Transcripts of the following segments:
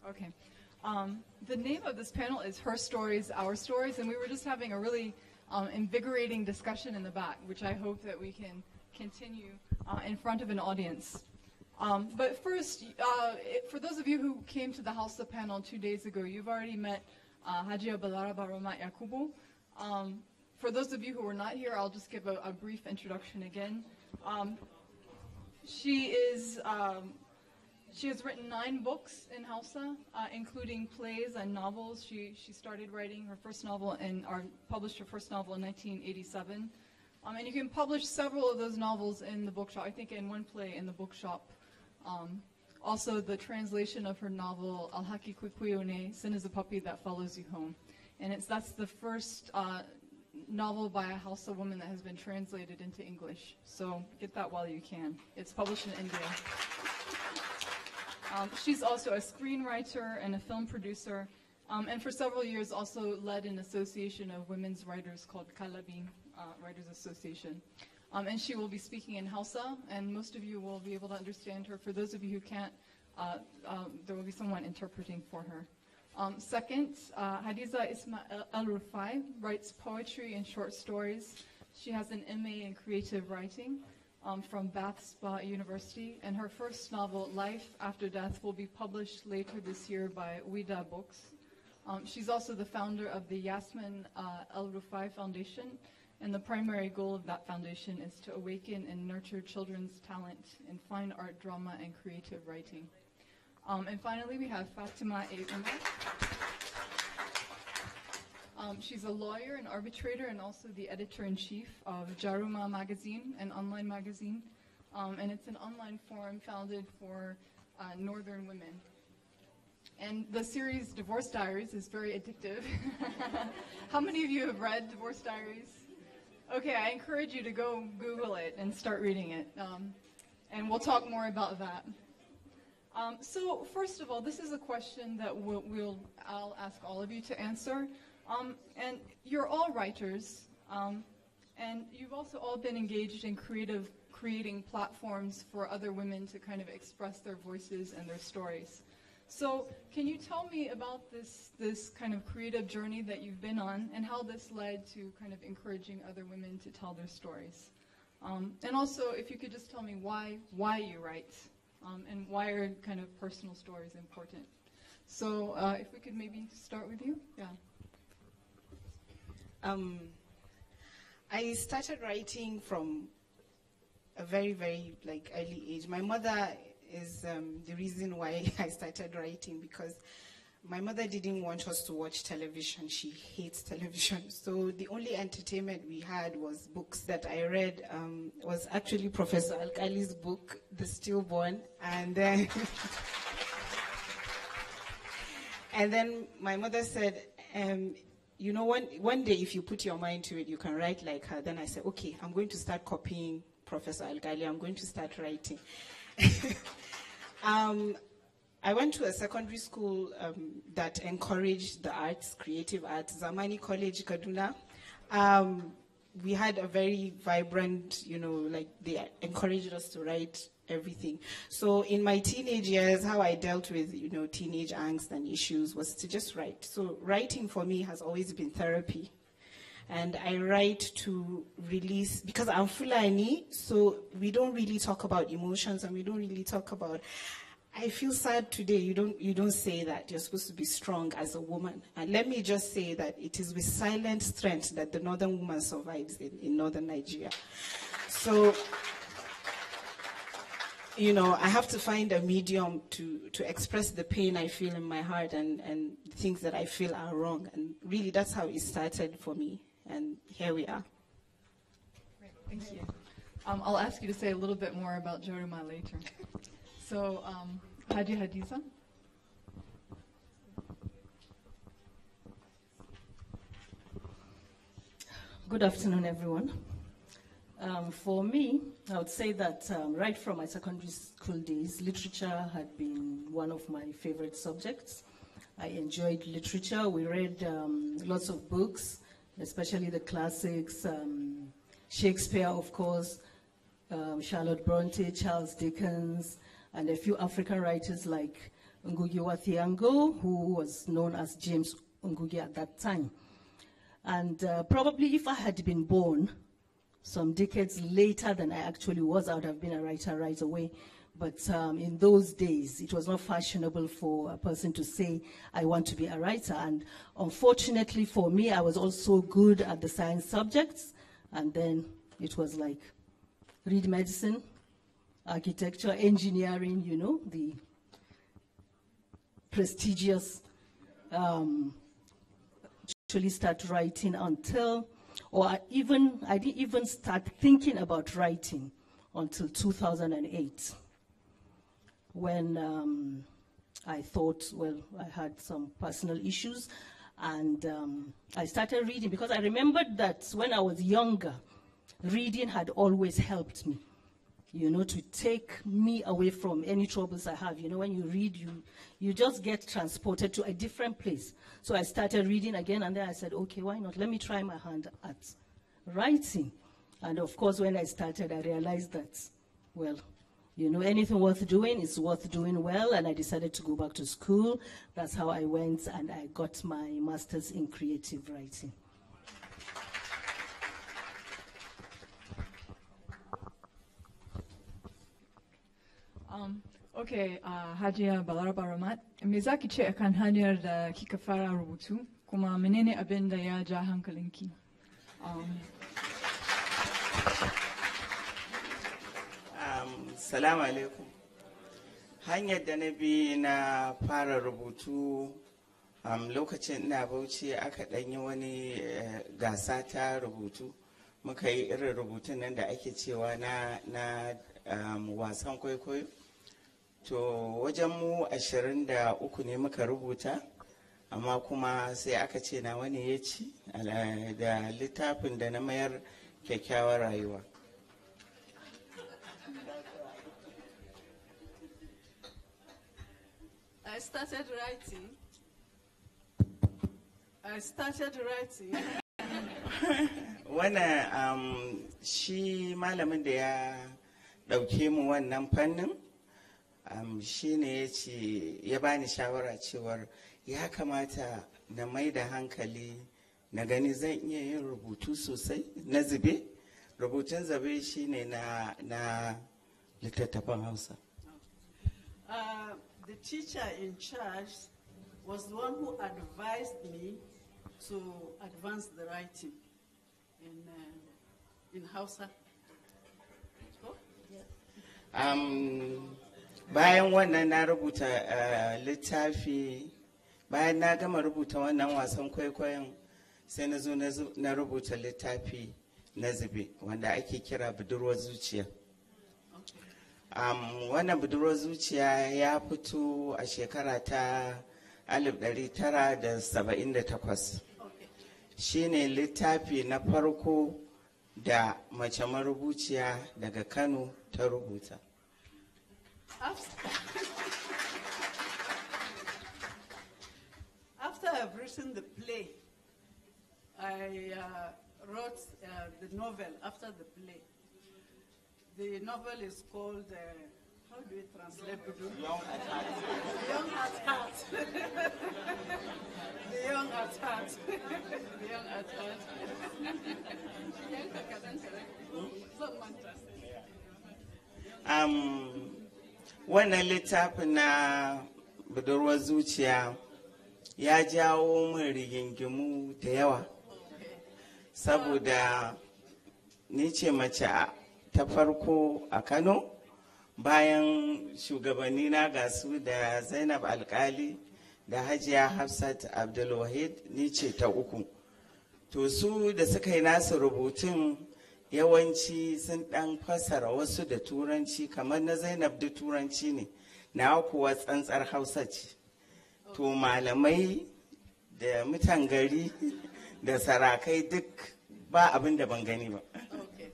Okay. The name of this panel is Her Stories, Our Stories, and we were just having a really invigorating discussion in the back, which I hope that we can continue in front of an audience. But first, for those of you who came to the Hausa panel 2 days ago, you've already met Hajia Balaraba Romat Yakubu. For those of you who were not here, I'll just give a brief introduction again. She has written 9 books in Hausa, including plays and novels. She started writing her first novel published her first novel in 1987. And you can publish several of those novels in the bookshop. I think in one play in the bookshop. Also, the translation of her novel, Alhaki Kwikwione, Sin is a Puppy That Follows You Home. And that's the first novel by a Hausa woman that has been translated into English. So get that while you can. It's published in India. She's also a screenwriter and a film producer. And for several years also led an association of women's writers called Kalabin Writers Association. And she will be speaking in Hausa, and most of you will be able to understand her. For those of you who can't, there will be someone interpreting for her. Second, Hadiza Ismail El-Rufai writes poetry and short stories. She has an MA in creative writing from Bath Spa University, and her first novel, Life After Death, will be published later this year by Wida Books. She's also the founder of the Yasmin El-Rufai Foundation, and the primary goal of that foundation is to awaken and nurture children's talent in fine art, drama, and creative writing. And finally, we have Fatima A. Umar. She's a lawyer and arbitrator and also the editor-in-chief of Jaruma magazine, an online magazine. And it's an online forum founded for Northern women. And the series Divorce Diaries is very addictive. How many of you have read Divorce Diaries? Okay, I encourage you to go Google it and start reading it. And we'll talk more about that. So first of all, this is a question that I'll ask all of you to answer. And you're all writers, and you've also all been engaged in creating platforms for other women to kind of express their voices and their stories. So can you tell me about this kind of creative journey that you've been on and how this led to kind of encouraging other women to tell their stories? And also, if you could just tell me why you write and why are kind of personal stories important. So if we could maybe start with you. Yeah. I started writing from a very, very early age. My mother is the reason why I started writing, because my mother didn't want us to watch television. She hates television. So the only entertainment we had was books that I read. Was actually Professor Alkali's book, The Stillborn. And then, and then my mother said, you know, one day if you put your mind to it, you can write like her. Then I said, okay, I'm going to start copying Professor Alkali. I'm going to start writing. I went to a secondary school that encouraged the arts, creative arts, Zamani College, Kaduna. We had a very vibrant, they encouraged us to write everything. So in my teenage years, how I dealt with, teenage angst and issues was to just write. So writing for me has always been therapy. And I write to release, because I'm Fulani, so we don't really talk about emotions and we don't really talk about, I feel sad today. You don't say that. You're supposed to be strong as a woman. And let me just say that it is with silent strength that the northern woman survives in northern Nigeria. So, I have to find a medium to express the pain I feel in my heart and things that I feel are wrong. And really, that's how it started for me. And here we are. Great, thank you. I'll ask you to say a little bit more about Jaruma later. So, Haji Hadiza. Good afternoon, everyone. For me, I would say that right from my secondary school days, literature had been one of my favorite subjects. I enjoyed literature. We read lots of books, especially the classics, Shakespeare, of course, Charlotte Bronte, Charles Dickens, and a few African writers like Ngugi wa Thiong'o, who was known as James Ngugi at that time. And probably if I had been born some decades later than I actually was, I would have been a writer right away. But in those days, it was not fashionable for a person to say, I want to be a writer. And unfortunately for me, I was also good at the science subjects. And then it was like, read medicine, architecture, engineering, you know, the prestigious, actually start writing until, or I didn't even start thinking about writing until 2008. When I thought, well, I had some personal issues, and I started reading, because I remembered that when I was younger, reading had always helped me, you know, to take me away from any troubles I have. You know, when you read, you just get transported to a different place. So I started reading again, and then I said, okay, why not? Let me try my hand at writing. And of course, when I started, I realized that, well, you know, anything worth doing is worth doing well, and I decided to go back to school. That's how I went, and I got my master's in creative writing. Okay, Hajiya Balaraba Ramat, me za ki ce akan hanyar da kika fara rubutu, kuma menene abin da ya ja hankalinki? Salamu alaikum. Hanyar da na bi na fara rubutu, lokacin ina Bauchi aka ɗanyi wani gasa ta rubutu. Muka yi irin rubutun nan da ake cewa na wasan kwaikwayo. To wajen mu 23 ne muka rubuta, amma kuma sai aka ce na wani ya ci da littafin da na mayar kyakkyawar rayuwa. I started writing. Wannan shi malamin da ya ɗauke mu wannan fannin, shi ne ya ce, ya bani shawara cewar ya kamata na mai da hankali na gani zan iya yin rubutu sosai na zube. Rubutun zube shi ne na littattafan Hausa. The teacher in charge was the one who advised me to advance the writing in Hausa. Oh? Yeah. Bayan wannan na rubuta littafi, bayan na gama rubuta wannan wasan kwaikwayon, sai na zo na rubuta littafi na zube wanda ake kira budurwar zuciya. Wannan budurwar zuciya ya fito a shekara ta 1978. Shi ne littafi na farko da mace marubuciya daga Kano ta rubuta. After I've written the play, I wrote the novel after the play. The novel is called, how do we translate? Young at Heart. Young at Heart. The Young at Heart. The Young at Heart. Wannan littafin na budurwar zuciya ya jawo min rigingimu da yawa, saboda ni ce mace ta farko a Kano, bayan shugabanni na gasu da Zainab Alkali da Hajiya Hafsat Abdulwahid, ni ce ta uku. To su da suka yi nasu rubutun yawanci sun ɗan fasara wasu da turanci, kamar na Zainab da turanci ne, na kuwa tsantsar Hausa ce. To malamai da mutan gari da sarakai duk ba abin da ban gani ba. Okay.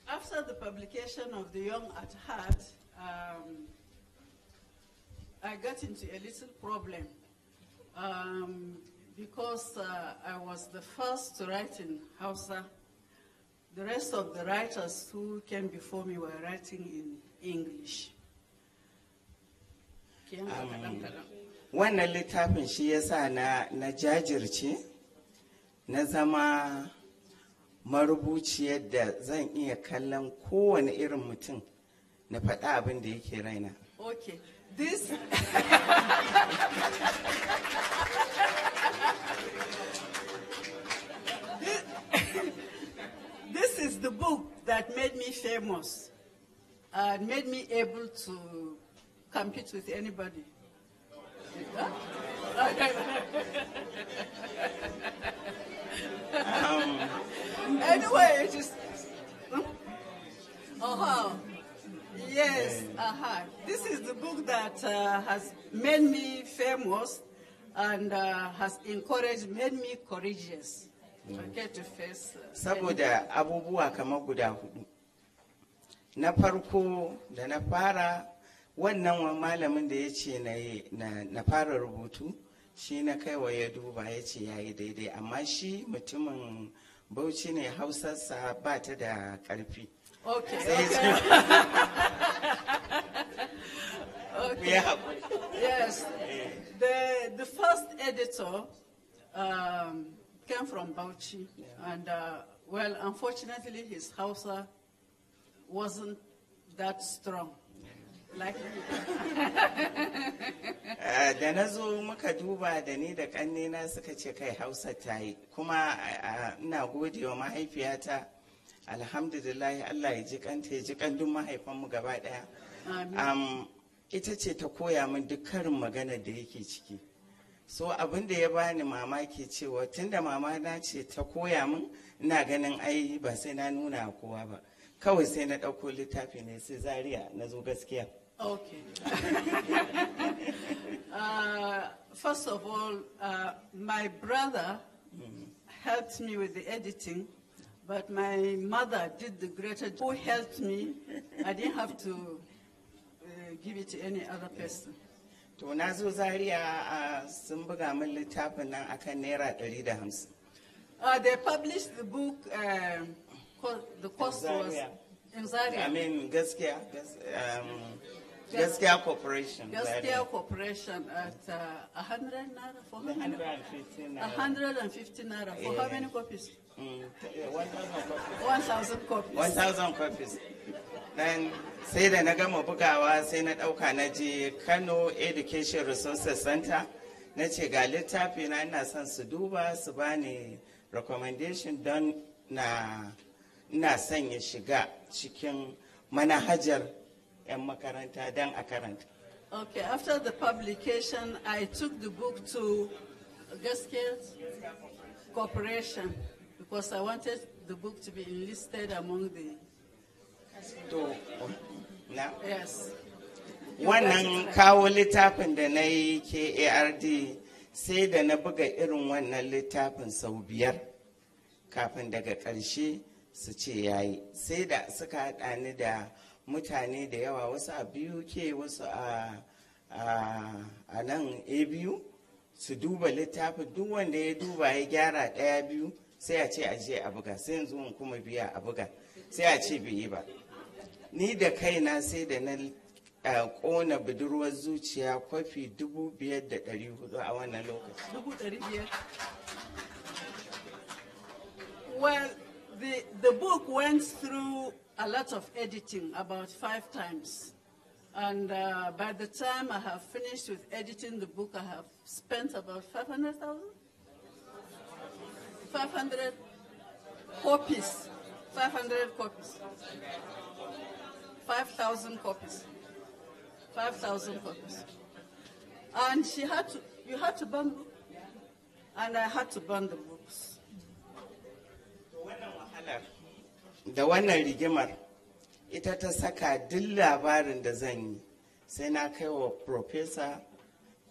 After the publication of The Young at Heart, I got into a little problem because I was the first to write in Hausa. The rest of the writers who came before me were writing in English. Wannan littafin shi yasa na jajirce na zama marubuciyar da zan iya kallon kowane irin mutum na faɗa abin da yake raina. Okay. This this is the book that made me famous and made me able to compete with anybody. Anyway, it is. Yes, This is the book that has made me famous and has made me courageous. Okay, to face. Saboda abubuwa kamar guda hudu. Na farko da na fara wannan malamin da ya ce na fara rubutu shi na kaiwa ya duba ya ce ya yi daidai, amma shi mutumin Bauchi ne, Hausarsa ba ta da ƙarfi. Okay. Yes. The first editor came from Bauchi, and well, unfortunately, his Hausa wasn't that strong. Like da na zo muka duba da ni da ƙannena suka ce kai Hausa ta yi, kuma ina gode wa mahaifiyata, alhamdulillah, Allah ya ji kanta ya ji kandun mahaifanmu gaba ɗaya. Ita ce ta koya min duk karin magana da yake ciki. So abin da ya bani mamaki cewa tunda mama na ce ta koya min, ina ganin ai ba sai na nuna kowa ba. Kawai sai na ɗauko littafi ne sai Zaria na zo gaskiya. Okay. First of all, my brother helped me with the editing, but my mother did the greater job. Who helped me? I didn't have to give it to any other person. To na zo Zaria sun buga min littafin nan akan naira 150. They published the book. The cost was in Zaria. I mean, Gaskiya Corporation. Gaskiya Corporation at 100 naira for 150 naira. 150 naira for how many copies? 1,000 copies. 1,000 copies. Then sai da na gama bugawa sai na ɗauka na je Kano Education Resources Center. Na ce ga littafi na ina son su duba su bani recommendation don ina son ya shiga cikin manhajar 'yan makaranta don a karanta. Okay, after the publication, I took the book to Gaskiya Corporation because I wanted the book to be enlisted among the... Yes. Wannan kawo littafin da na yi KARD sai da na buga irin wannan littafin sau 5 kafin daga ƙarshe su ce yayi, sai da suka haɗa ni da mutane da yawa, wasu a BUK, wasu a nan ABU su duba littafin. Duk wanda ya duba ya gyara 1-2 sai a ce aje a buga, sai yanzu in kuma biya a buga, sai a ce bai yi ba. Ni da kaina sai da na ƙona budurwar zuciya kwafi 5,400 a wannan lokaci. Well, the book went through a lot of editing, about 5 times. And by the time I have finished with editing the book, I have spent about 500,000? 500 copies. 500 copies. 5,000 copies. 5,000 copies. And you had to burn the book. And I had to burn the books. Da wannan rigimar ita ta saka duk labarin da zan yi sai na kai wa Profesa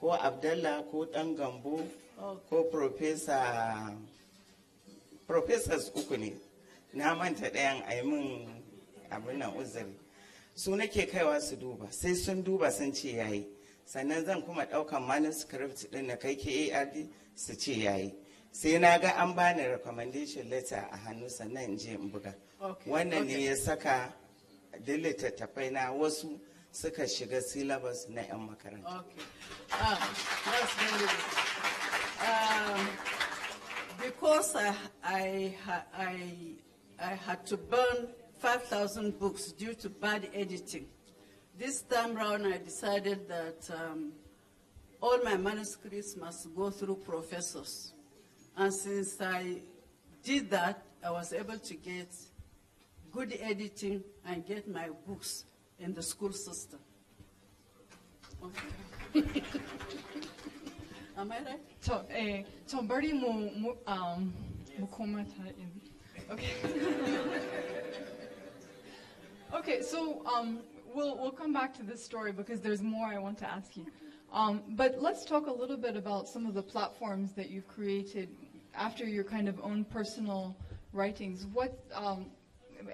ko Abdallah ko ɗan Gambo ko Professors uku ne, na manta ɗayan aimin abin nan uzuri, su nake kaiwa su duba, sai sun duba sun ce yayi, sannan zan kuma ɗaukan manuscript ɗin na kai KARD su ce yayi, sai na ga an bani recommendation letter a hannu sannan in je in buga. Wannan ne ya saka da littattafai na wasu suka shiga syllabus na 'yan makaranta. Okay. That's very good. Because I had to burn 5,000 books due to bad editing. This time round, I decided that all my manuscripts must go through professors. And since I did that, I was able to get good editing and get my books in the school system. Okay. Am I right? So bari mu koma ta in. Okay. Okay, so we'll come back to this story because there's more I want to ask you. But let's talk a little bit about some of the platforms that you've created after your kind of own personal writings. What,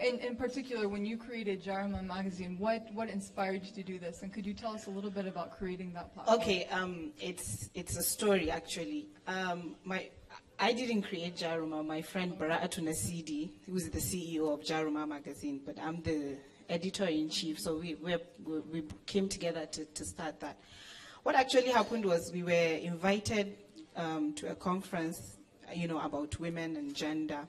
in particular, when you created Jaruma magazine, what inspired you to do this? And could you tell us a little bit about creating that platform? Okay, it's a story actually. I didn't create Jaruma. My friend Bara'atu Nasidi, who is the CEO of Jaruma magazine, but I'm the editor-in-chief, so we came together to start that. What actually happened was we were invited to a conference, about women and gender.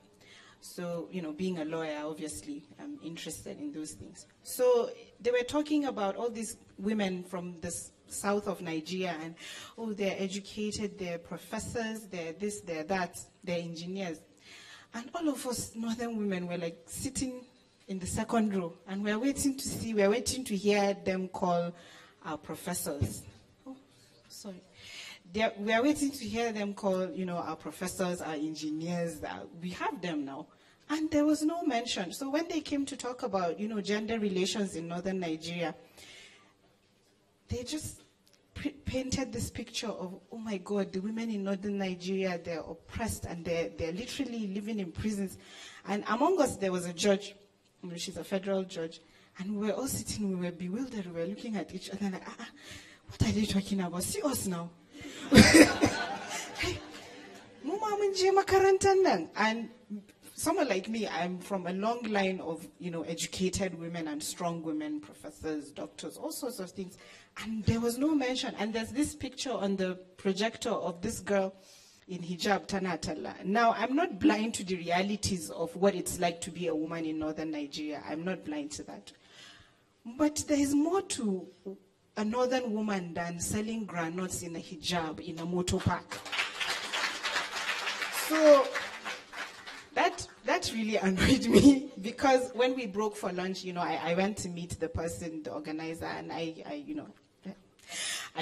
So, being a lawyer, obviously, I'm interested in those things. So they were talking about all these women from the south of Nigeria, and, they're educated, they're professors, they're this, they're that, they're engineers. And all of us northern women were like sitting in the second row, and we're waiting to hear them call our professors. Sorry. We are waiting to hear them call, our professors, our engineers. We have them now. And there was no mention. So when they came to talk about, gender relations in northern Nigeria, they just painted this picture of, oh my God, the women in northern Nigeria, they're oppressed and they're literally living in prisons. And among us, there was a judge. She's a federal judge. And we were all sitting, we were bewildered. We were looking at each other like, what are they talking about? See us now. And someone like me, I'm from a long line of, educated women and strong women, professors, doctors, all sorts of things. And there was no mention. And there's this picture on the projector of this girl in hijab, Tanatala. Now, I'm not blind to the realities of what it's like to be a woman in northern Nigeria. I'm not blind to that. But there is more to a northern woman than selling granules in a hijab in a motor park. So that really annoyed me, because when we broke for lunch, I went to meet the person, the organizer, and I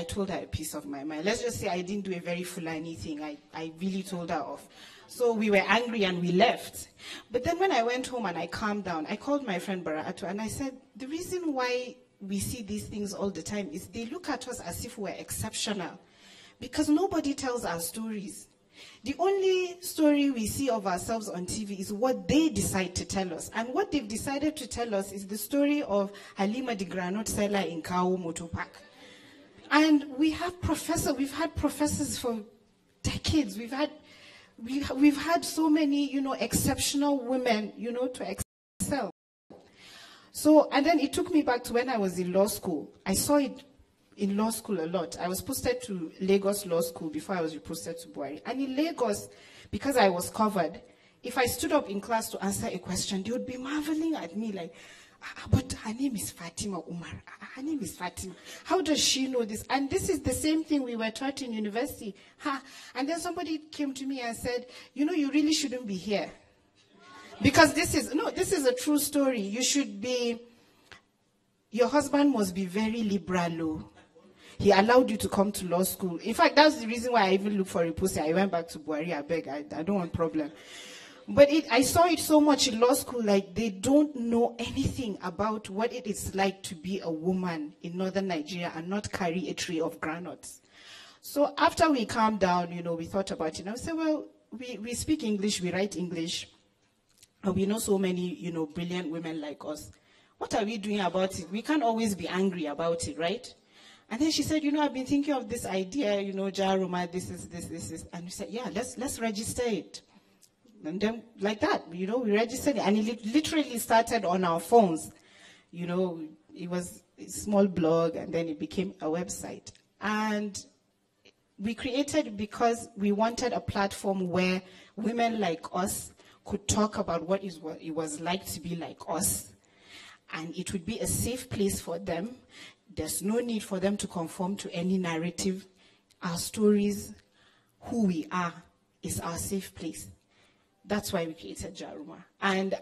told her a piece of my mind. Let's just say I didn't do a very Fulani thing. I really told her off. So we were angry and we left. But then when I went home and I calmed down, I called my friend Bara'atu and I said, the reason why we see these things all the time is they look at us as if we're exceptional, because nobody tells our stories. The only story we see of ourselves on TV is what they decide to tell us. And what they've decided to tell us is the story of Halima the granite seller in Kawo Motor Park. And we've had professors for decades. We've had so many, exceptional women, to excel. So, and then it took me back to when I was in law school. I saw it in law school a lot. I was posted to Lagos Law School before I was reposted to Buhari. And in Lagos, because I was covered, if I stood up in class to answer a question, they would be marveling at me like, but her name is Fatima Umar. Her name is Fatima. How does she know this? And this is the same thing we were taught in university. And then somebody came to me and said, you really shouldn't be here. Because this is a true story. Your husband must be very liberal. He allowed you to come to law school. In fact, that's the reason why I even looked for a post. I went back to Buhari, I beg, I don't want problem. But I saw it so much in law school, like they don't know anything about what it is like to be a woman in northern Nigeria and not carry a tray of granules. So after we calmed down, we thought about it. And I said, well, we speak English, we write English. And we know so many, brilliant women like us. What are we doing about it? We can't always be angry about it, right? And then she said, I've been thinking of this idea, Jaruma, this is. And we said, yeah, let's register it. And then, like that, we registered it. And it literally started on our phones. It was a small blog, and then it became a website. And we created because we wanted a platform where women like us could talk about what it was like to be like us. And it would be a safe place for them. There's no need for them to conform to any narrative. Our stories, who we are, is our safe place. That's why we created Jaruma. And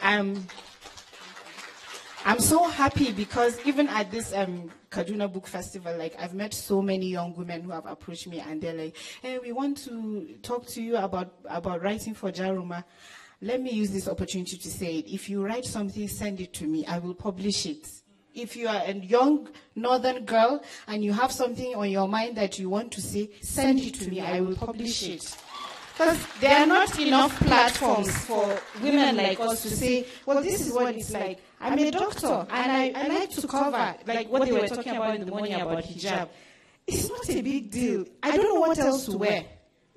I'm so happy because even at this Kaduna Book Festival, like I've met so many young women who have approached me and they're like, hey, we want to talk to you about writing for Jaruma. Let me use this opportunity to say it. If you write something, send it to me. I will publish it. If you are a young northern girl and you have something on your mind that you want to say, send it to me. I will publish it. Because there are not enough platforms for women like us to say, well, this is what it's like. I'm a doctor, and I like to cover, like what they were talking about in the morning about hijab. It's not a big deal. I don't know what else to wear.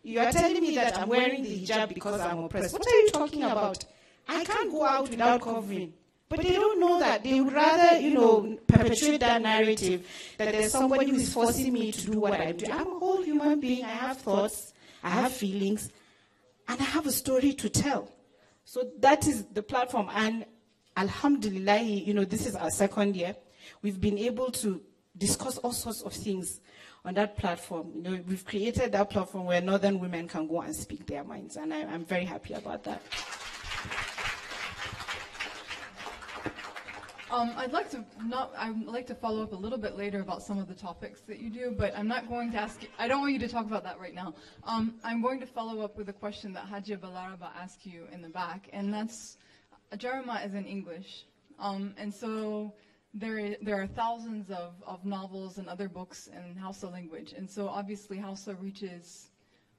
You are telling me that I'm wearing the hijab because I'm oppressed. What are you talking about? I can't go out without covering. But they don't know that. They would rather, perpetuate that narrative that there's somebody who is forcing me to do what I do. I'm a whole human being. I have thoughts. I have feelings, and I have a story to tell. So that is the platform. And alhamdulillah, this is our second year. We've been able to discuss all sorts of things on that platform. We've created that platform where northern women can go and speak their minds, and I'm very happy about that. I'd like to follow up a little bit later about some of the topics that you do, but I'm not going to ask you, I don't want you to talk about that right now. I'm going to follow up with a question that Hajia Balaraba asked you in the back, and that's, Jaruma is in English. And so there are thousands of novels and other books in Hausa language, and so obviously Hausa reaches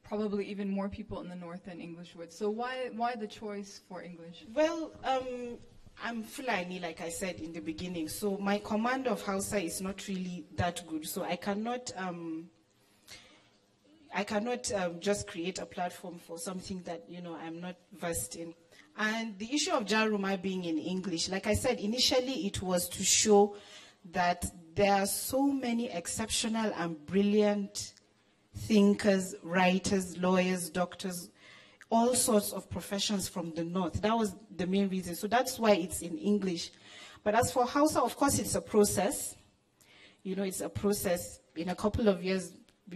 probably even more people in the north than English would. So why the choice for English? Well, I'm Fulani, like I said in the beginning, so my command of Hausa is not really that good. So I cannot just create a platform for something that I'm not versed in. And the issue of Jaruma being in English, like I said, initially it was to show that there are so many exceptional and brilliant thinkers, writers, lawyers, doctors, all sorts of professions from the north. That was the main reason. So that's why it's in English. But as for Hausa, of course, it's a process. It's a process. In a couple of years,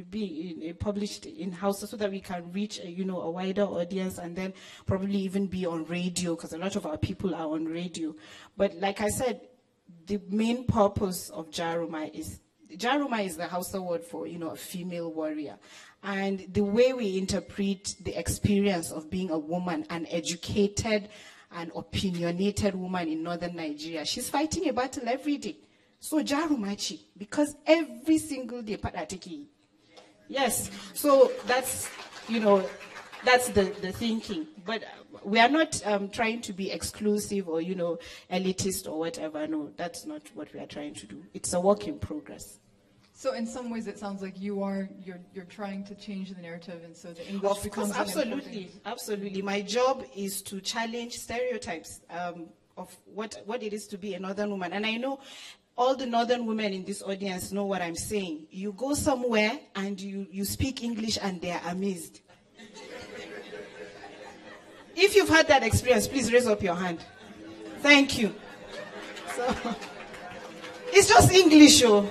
be published in Hausa so that we can reach a wider audience, and then probably even be on radio, because a lot of our people are on radio. But like I said, the main purpose of Jaruma is the Hausa word for a female warrior. And the way we interpret the experience of being a woman, an educated and opinionated woman in northern Nigeria, she's fighting a battle every day. So Jarumachi, because every single day, patatiki. Yes, so that's the thinking. But we are not trying to be exclusive or, elitist or whatever. No, that's not what we are trying to do. It's a work in progress. So in some ways, it sounds like you're trying to change the narrative, and so the English becomes absolutely. My job is to challenge stereotypes of what it is to be a northern woman, and I know all the northern women in this audience know what I'm saying. You go somewhere and you speak English, and they are amazed. If you've had that experience, please raise up your hand. Thank you. So it's just English, oh.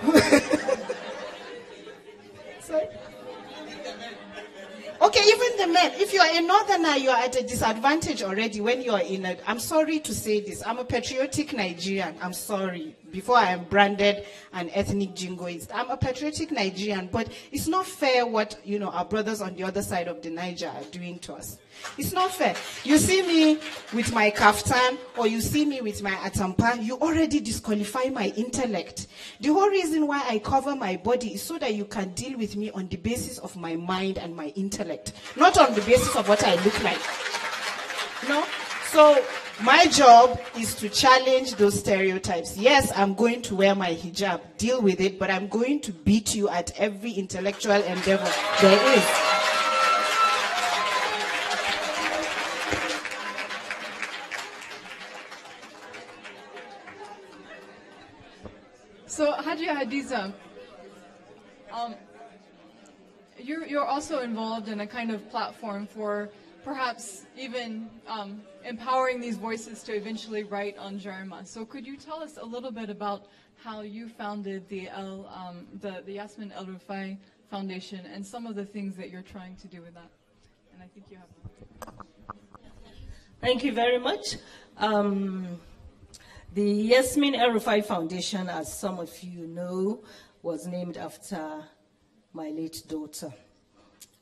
Okay, even the men, if you are a northerner, you are at a disadvantage already when you are I'm sorry to say this, I'm a patriotic Nigerian, I'm sorry, before I am branded an ethnic jingoist. I'm a patriotic Nigerian, but it's not fair what, our brothers on the other side of the Niger are doing to us. It's not fair. You see me with my kaftan, or you see me with my atampa, you already disqualify my intellect. The whole reason why I cover my body is so that you can deal with me on the basis of my mind and my intellect, not on the basis of what I look like. So my job is to challenge those stereotypes. Yes, I'm going to wear my hijab, deal with it, but I'm going to beat you at every intellectual endeavor there is. So Hadiza, you're also involved in a kind of platform for perhaps even empowering these voices to eventually write on Jarma. So could you tell us a little bit about how you founded the Yasmin El Rufai Foundation and some of the things that you're trying to do with that? And I think you have one. Thank you very much. The Yasmin El Rufai Foundation, as some of you know, was named after my late daughter.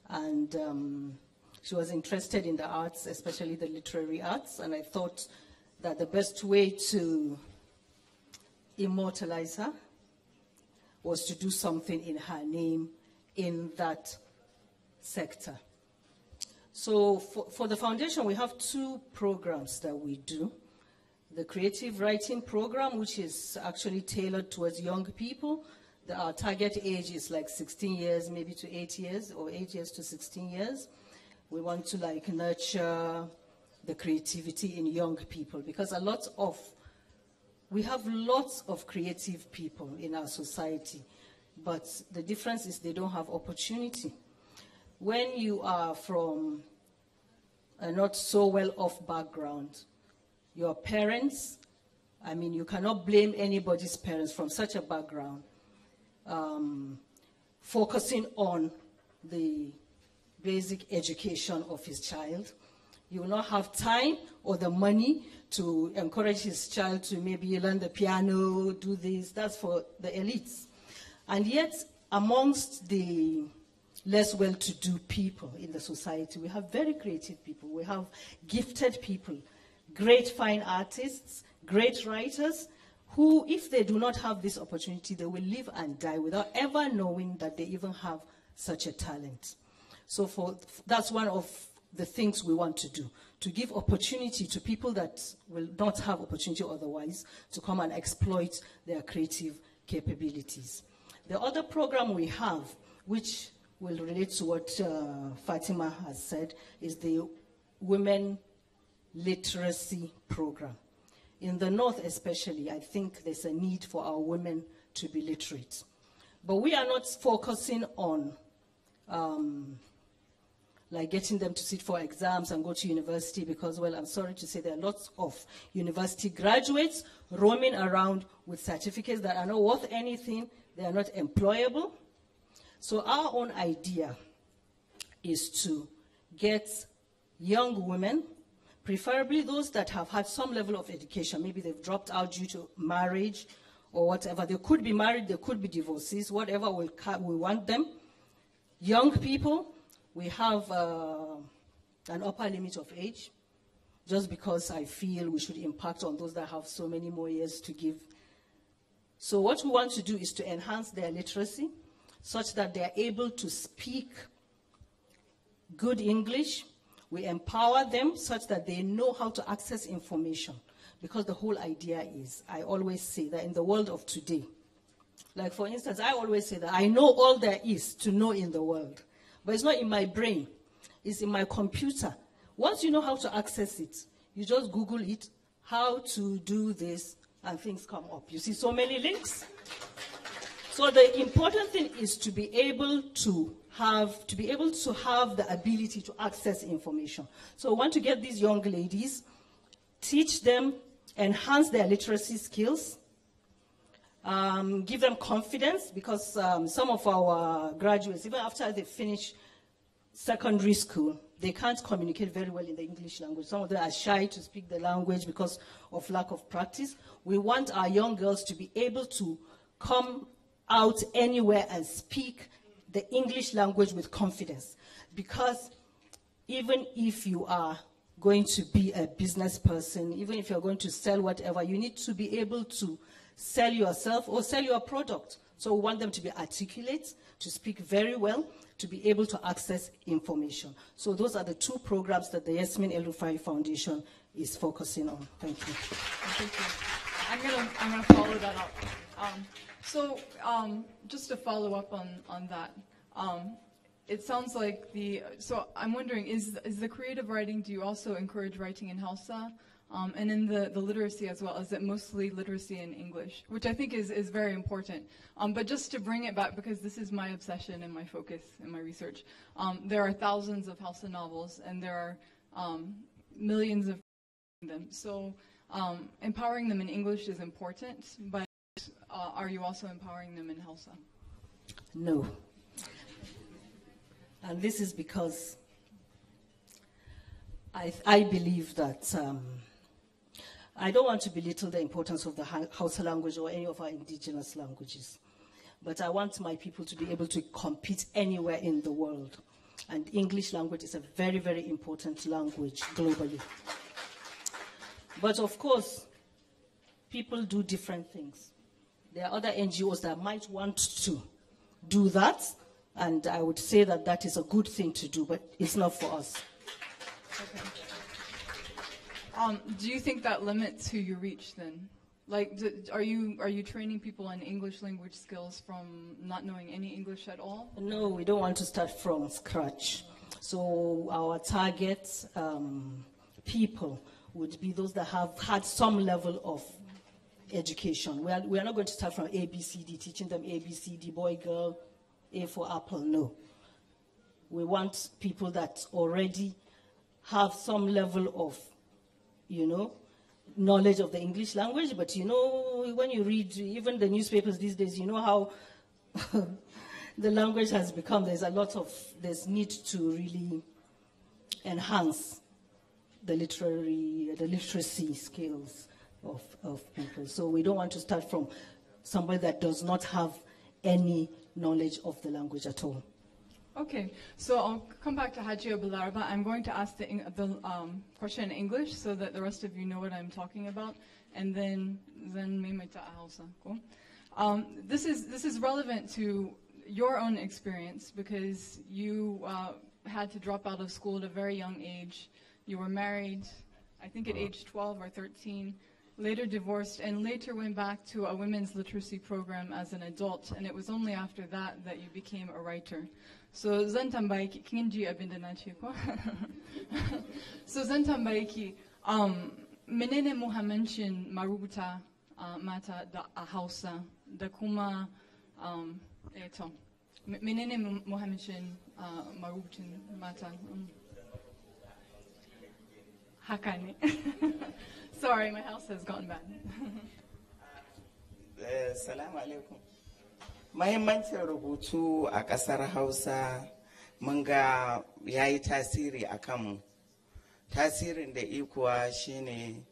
And she was interested in the arts, especially the literary arts, and I thought that the best way to immortalize her was to do something in her name in that sector. So for the foundation, we have two programs that we do. The creative writing program, which is actually tailored towards young people. Our target age is like 16 years, maybe to 8 years, or 8 years to 16 years. We want to like nurture the creativity in young people because we have lots of creative people in our society, but the difference is they don't have opportunity. When you are from a not so well-off background, your parents, I mean, you cannot blame anybody's parents from such a background, focusing on the basic education of his child. You will not have time or the money to encourage his child to maybe learn the piano, do this. That's for the elites. And yet, amongst the less well-to-do people in the society, we have very creative people. We have gifted people, great fine artists, great writers, who, if they do not have this opportunity, they will live and die without ever knowing that they even have such a talent. So that's one of the things we want to do, to give opportunity to people that will not have opportunity otherwise to come and exploit their creative capabilities. The other program we have, which will relate to what Fatima has said, is the Women Literacy Program. In the North especially, I think there's a need for our women to be literate. But we are not focusing on like getting them to sit for exams and go to university because, well, I'm sorry to say there are lots of university graduates roaming around with certificates that are not worth anything, they are not employable. So our own idea is to get young women, preferably those that have had some level of education, maybe they've dropped out due to marriage or whatever. They could be married, they could be divorcees, whatever we want them. Young people, we have an upper limit of age, just because I feel we should impact on those that have so many more years to give. So what we want to do is to enhance their literacy such that they're able to speak good English. We empower them such that they know how to access information. Because the whole idea is, I always say that in the world of today, like for instance, I always say that I know all there is to know in the world. But it's not in my brain, it's in my computer. Once you know how to access it, you just Google it, how to do this, and things come up. You see so many links. So the important thing is to be able to have the ability to access information. So I want to get these young ladies, teach them, enhance their literacy skills, give them confidence, because some of our graduates, even after they finish secondary school, they can't communicate very well in the English language. Some of them are shy to speak the language because of lack of practice. We want our young girls to be able to come out anywhere and speak the English language with confidence. Because even if you are going to be a business person, even if you're going to sell whatever, you need to be able to sell yourself or sell your product. So we want them to be articulate, to speak very well, to be able to access information. So those are the two programs that the Yasmin El Rufai Foundation is focusing on. Thank you. Thank you. I'm gonna follow that up. Just to follow up on that, it sounds like so I'm wondering, is the creative writing, do you also encourage writing in Hausa? And in the literacy as well, is it mostly literacy in English, which I think is very important. But just to bring it back, because this is my obsession and my focus in my research, there are thousands of Hausa novels, and there are millions of them. So empowering them in English is important, but are you also empowering them in Hausa? No. And this is because I believe that I don't want to belittle the importance of the Hausa language or any of our indigenous languages, but I want my people to be able to compete anywhere in the world. And English language is a very, very important language globally. But of course, people do different things. There are other NGOs that might want to do that, and I would say that that is a good thing to do, but it's not for us. Okay. Do you think that limits who you reach then? Like, are you training people in English language skills from not knowing any English at all? No, we don't want to start from scratch. So our target people would be those that have had some level of education. We are not going to start from ABCD, teaching them ABCD, boy, girl, A for apple, no. We want people that already have some level of, knowledge of the English language, but when you read even the newspapers these days, you know how the language has become. There's need to really enhance the literacy skills of people. So we don't want to start from somebody that does not have any knowledge of the language at all. Okay, so I'll come back to Hajia Balaraba. I'm going to ask the question in English so that the rest of you know what I'm talking about, and then Mimita Hausa. Cool. This is relevant to your own experience because you had to drop out of school at a very young age. You were married, I think at age 12 or 13, later divorced, and later went back to a women's literacy program as an adult, and it was only after that you became a writer. So zan tambaye ki, kin ji abin da na ce ko? So zan tambaye ki, menene muhimmancin marubuta mata da a Hausa da kuma menene muhimmancin marubucin mata? Haka ne. Sorry, my house has gone bad. Assalamu alaikum. Mahimmancin rubutu a ƙasar Hausa mun ga yayi tasiri a kanmu. Tasirin da ikuwa shine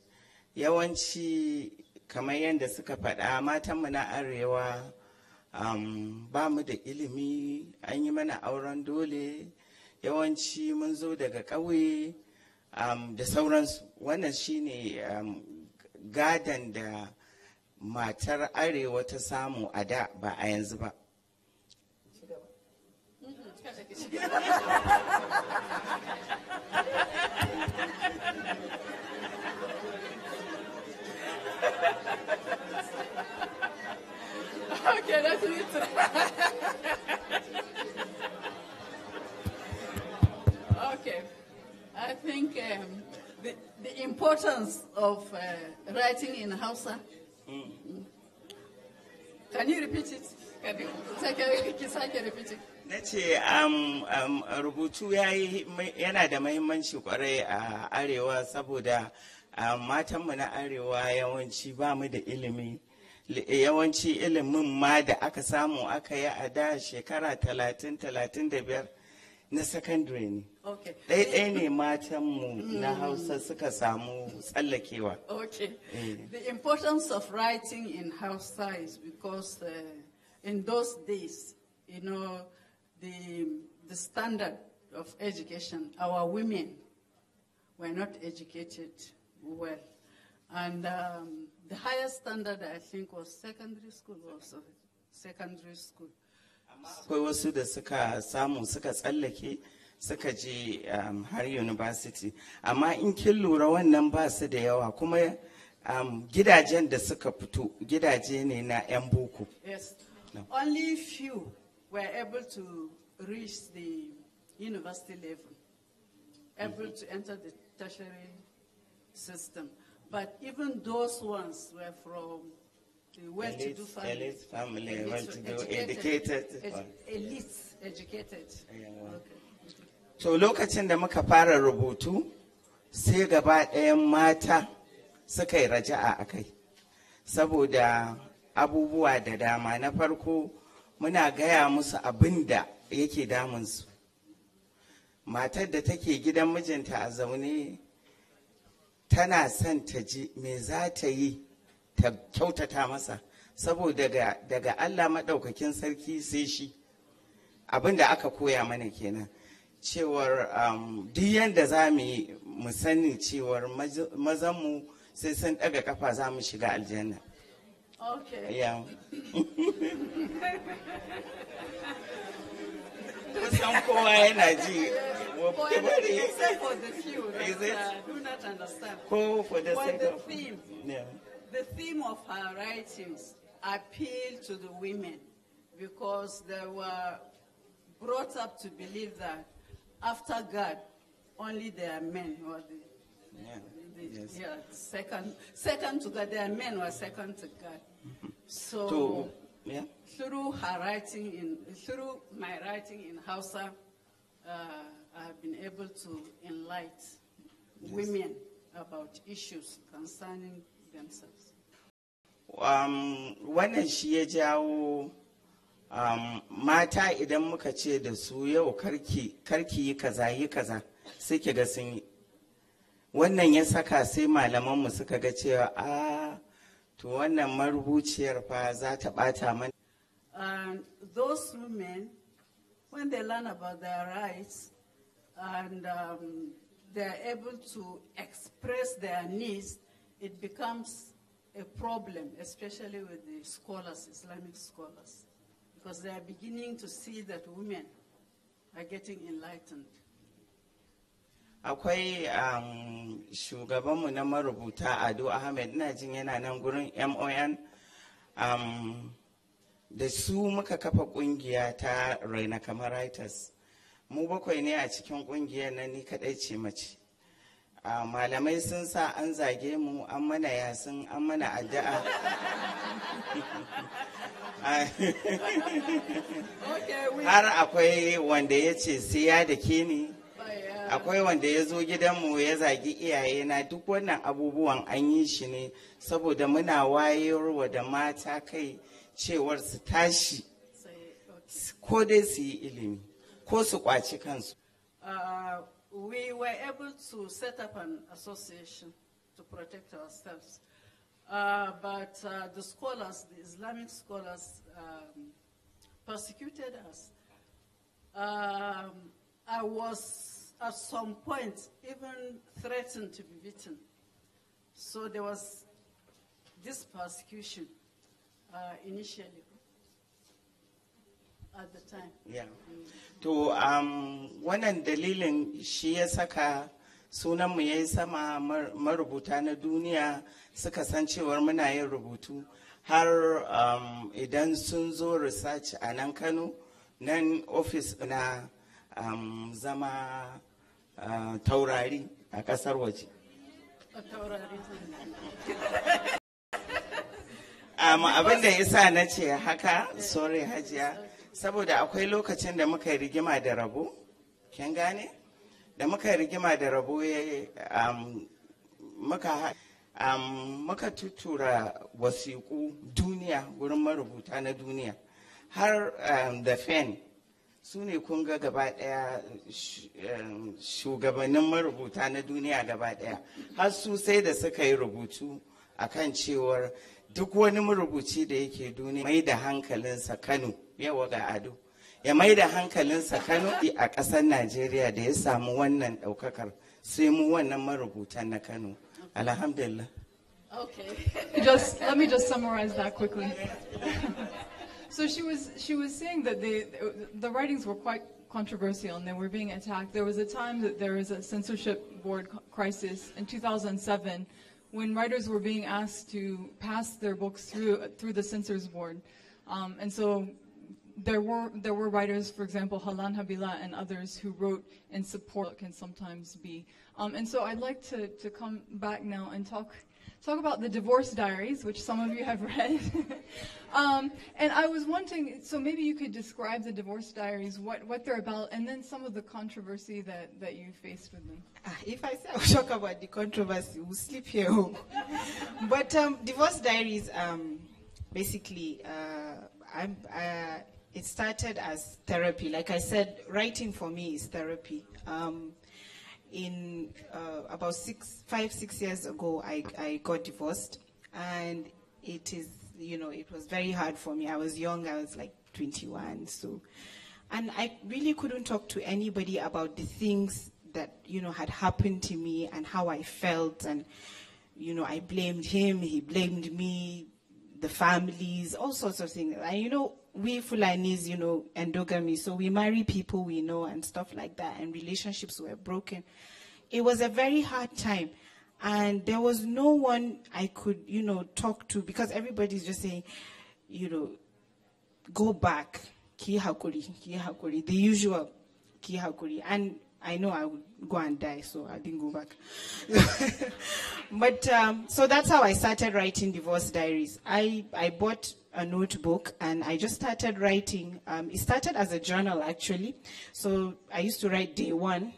yawanci kamar yadda suka faɗa matanmu na arewa ba mu da ilimi, an yi mana auren dole, yawanci mun zo daga ƙauye da sauransu. Wannan shine gadan da matar arewa ta samu a da ba a yanzu ba. Okay, that's it. Okay, I think the importance of writing in Hausa. Can you repeat it? Can you repeat it? Na ce rubutu yana da mahimmanci kwarai a arewa saboda matanmu na arewa yawanci ba mu da ilimi. Yawanci ilimin ma da aka samu aka yi a da shekara 30-35 na secondary ne. Okay. Ɗaiɗai ne matanmu na Hausa suka samu tsallakewa. Okay. The importance of writing in Hausa is because in those days, the standard of education, our women were not educated well. And the highest standard, I think, was secondary school also. Secondary school. Akwai wasu da suka samu suka tsallake suka je har university. Amma in kin lura wannan ba su da yawa kuma gidajen da suka fito gidaje ne na 'yan boko. Yes. No. Only few were able to reach the university level, able to enter the tertiary system. But even those ones were from the well-to-do Elite family, Elite, well-to-do, educated. Elite, educated. Yeah. Okay. To lokacin da muka fara rubutu, sai gaba ɗayan mata suka yi raja'a a kai. Saboda abubuwa da dama. Na farko, muna gaya musu abin da yake damunsu. Matar da take gidan mijinta a zaune, tana son ta ji me za ta yi ta kyautata masa. Saboda daga Allah maɗaukakin sarki sai shi. Abin da aka koya mana kenan. Cewar duk yadda za mu yi mu sani cewar mazanmu sai sun ɗaga kafa za mu shiga aljanna. Okay. Yeah. Kusan kowa yana ji. Except for the few that do not understand. For the sake the of theme, yeah. the theme of her writings appealed to the women because they were brought up to believe that after God, only there are men who are second to God. There are men who are second to God. So through her writing through my writing in Hausa, I have been able to enlighten women about issues concerning themselves. Wannan shi ya jawo mata idan muka ce da su yau karki yi kaza sai ki ga sun yi. Wannan ya saka sai malamanmu suka ga cewa to wannan marubuciyar fa za ta bata mana. And those women, when they learn about their rights and they are able to express their needs, it becomes a problem, especially with the scholars, Islamic scholars, because they are beginning to see that women are getting enlightened. Akwai shugabanmu na marubuta Ado Ahmed, ina jin yana nan gurin MON, da su muka kafa kungiya ta Raina Kamar Writers. Mu bakwai ne a cikin kungiyar nan, ni kadai ce mace. Malamai sun sa an zage mu, an mana yasin, an mana addu'a. Har akwai wanda ya ce sai ya dake ni. Akwai wanda ya zo gidanmu ya zagi iyayena. Duk wannan abubuwan an yi shi ne saboda muna wayarwa da mata kai cewar su tashi ko dai su yi ilimi ko su kwaci kansu. We were able to set up an association to protect ourselves. But the scholars, the Islamic scholars, persecuted us. I was at some point even threatened to be beaten. So there was this persecution initially at the time. Yeah. To wannan dalilin shi ya saka sunanmu ya yi sama, marubuta na duniya suka san cewar muna yin rubutu har idan sun zo research a nan Kano, nan office na zama taurari a kasar waje. Abin da yasa na ce haka, sorry Hajiya, saboda akwai lokacin da muka yi rigima da Rabo, kin gane? Da muka yi rigima da Rabo muka tutura wasiƙu duniya, gurin marubuta na duniya, har da FEN su ne kun ga gaba ɗaya shugabannin marubuta na duniya gaba ɗaya, har su sai da suka yi rubutu akan cewar duk wani marubuci da yake duniya mai da hankalinsa Kano, yawa ga Ado, ya mai da hankalinsa Kano a ƙasar Najeriya da ya samu wannan ɗaukakar, sai mu wannan marubutan na Kano. Alhamdulillah. Okay. Let me just summarize that quickly. So she was saying that the writings were quite controversial and they were being attacked. There was a time that there was a censorship board crisis in 2007 when writers were being asked to pass their books through the censors board, and so there were writers, for example, Halan Habila and others, who wrote in support. Can sometimes be, and so I'd like to come back now and talk talk about the divorce diaries, which some of you have read. And I was wondering, so maybe you could describe the divorce diaries, what they're about, and then some of the controversy that you faced with them. If I say I'll talk about the controversy, we'll sleep here home. But divorce diaries, basically, it started as therapy. Like I said, writing for me is therapy. About 5-6 years ago, I got divorced, and it was very hard for me. I was young, I was like 21, and I really couldn't talk to anybody about the things that, had happened to me and how I felt, and, I blamed him, he blamed me, the families, all sorts of things. And, we Fulanis, endogamy, so we marry people we know and stuff like that, and relationships were broken. It was a very hard time, and there was no one I could, talk to, because everybody's just saying, go back, ki hakuri, the usual ki hakuri. And I know I would go and die, so I didn't go back. But, so that's how I started writing divorce diaries. I bought a notebook, and I just started writing. It started as a journal, actually. So I used to write day one.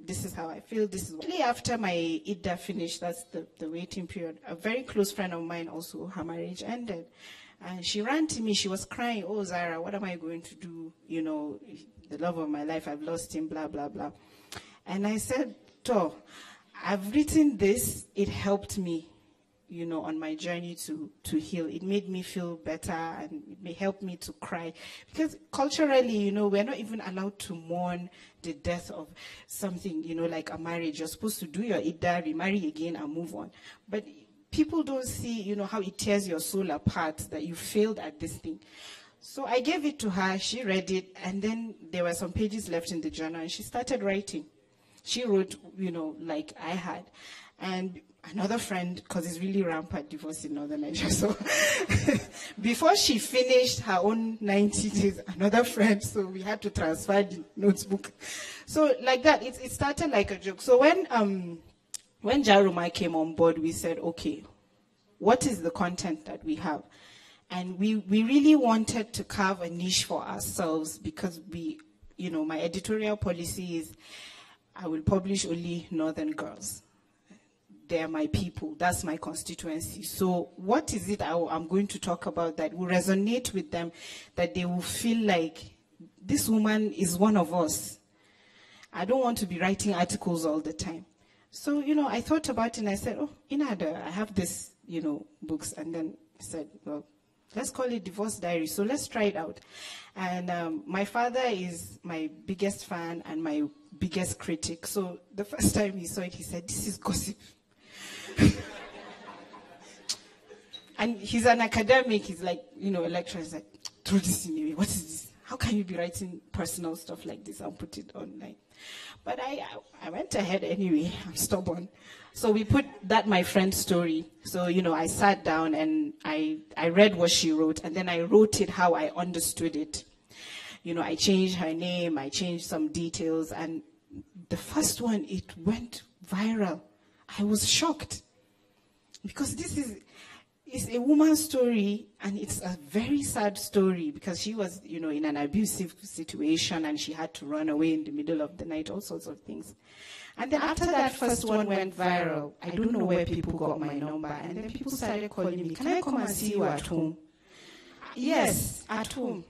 This is how I feel. This is after my Idda finished. That's the waiting period. A very close friend of mine also, her marriage ended. And she ran to me. She was crying, "Oh, Zara, what am I going to do? The love of my life, I've lost him, blah, blah, blah." And I said, "To, I've written this. It helped me, on my journey to heal. It made me feel better, and it may help me to cry. Because culturally, we're not even allowed to mourn the death of something, like a marriage. You're supposed to do your idda, remarry again, and move on. But people don't see, how it tears your soul apart, that you failed at this thing." So I gave it to her, she read it, and then there were some pages left in the journal, and she started writing. She wrote, like I had. And another friend, because it's really rampant divorce in Northern Nigeria, so before she finished her own 90 days, another friend, so we had to transfer the notebook. So like that, it started like a joke. So when Jaruma came on board, we said, okay, what is the content that we have? And we really wanted to carve a niche for ourselves, because my editorial policy is I will publish only Northern girls. They're my people. That's my constituency. So what is it I'm going to talk about that will resonate with them, that they will feel like this woman is one of us? I don't want to be writing articles all the time. So, I thought about it, and I said, oh, I have this, books. And then I said, well, let's call it Divorce Diary. So let's try it out. And my father is my biggest fan and my biggest critic. So the first time he saw it, he said, "This is gossip." And he's an academic. He's like, a lecturer. He's like, "Throw this in me. What is this? How can you be writing personal stuff like this and put it online?" But I went ahead anyway. I'm stubborn. So we put that my friend's story. So, I sat down and I read what she wrote, and then I wrote it how I understood it. I changed her name, I changed some details, and the first one, it went viral. I was shocked, because this is a woman's story, and it's a very sad story, because she was, in an abusive situation, and she had to run away in the middle of the night, all sorts of things. And then after that first one went viral, I don't know where people got my number, and then people started calling me, "Can I come and see you at home?" Yes, at home.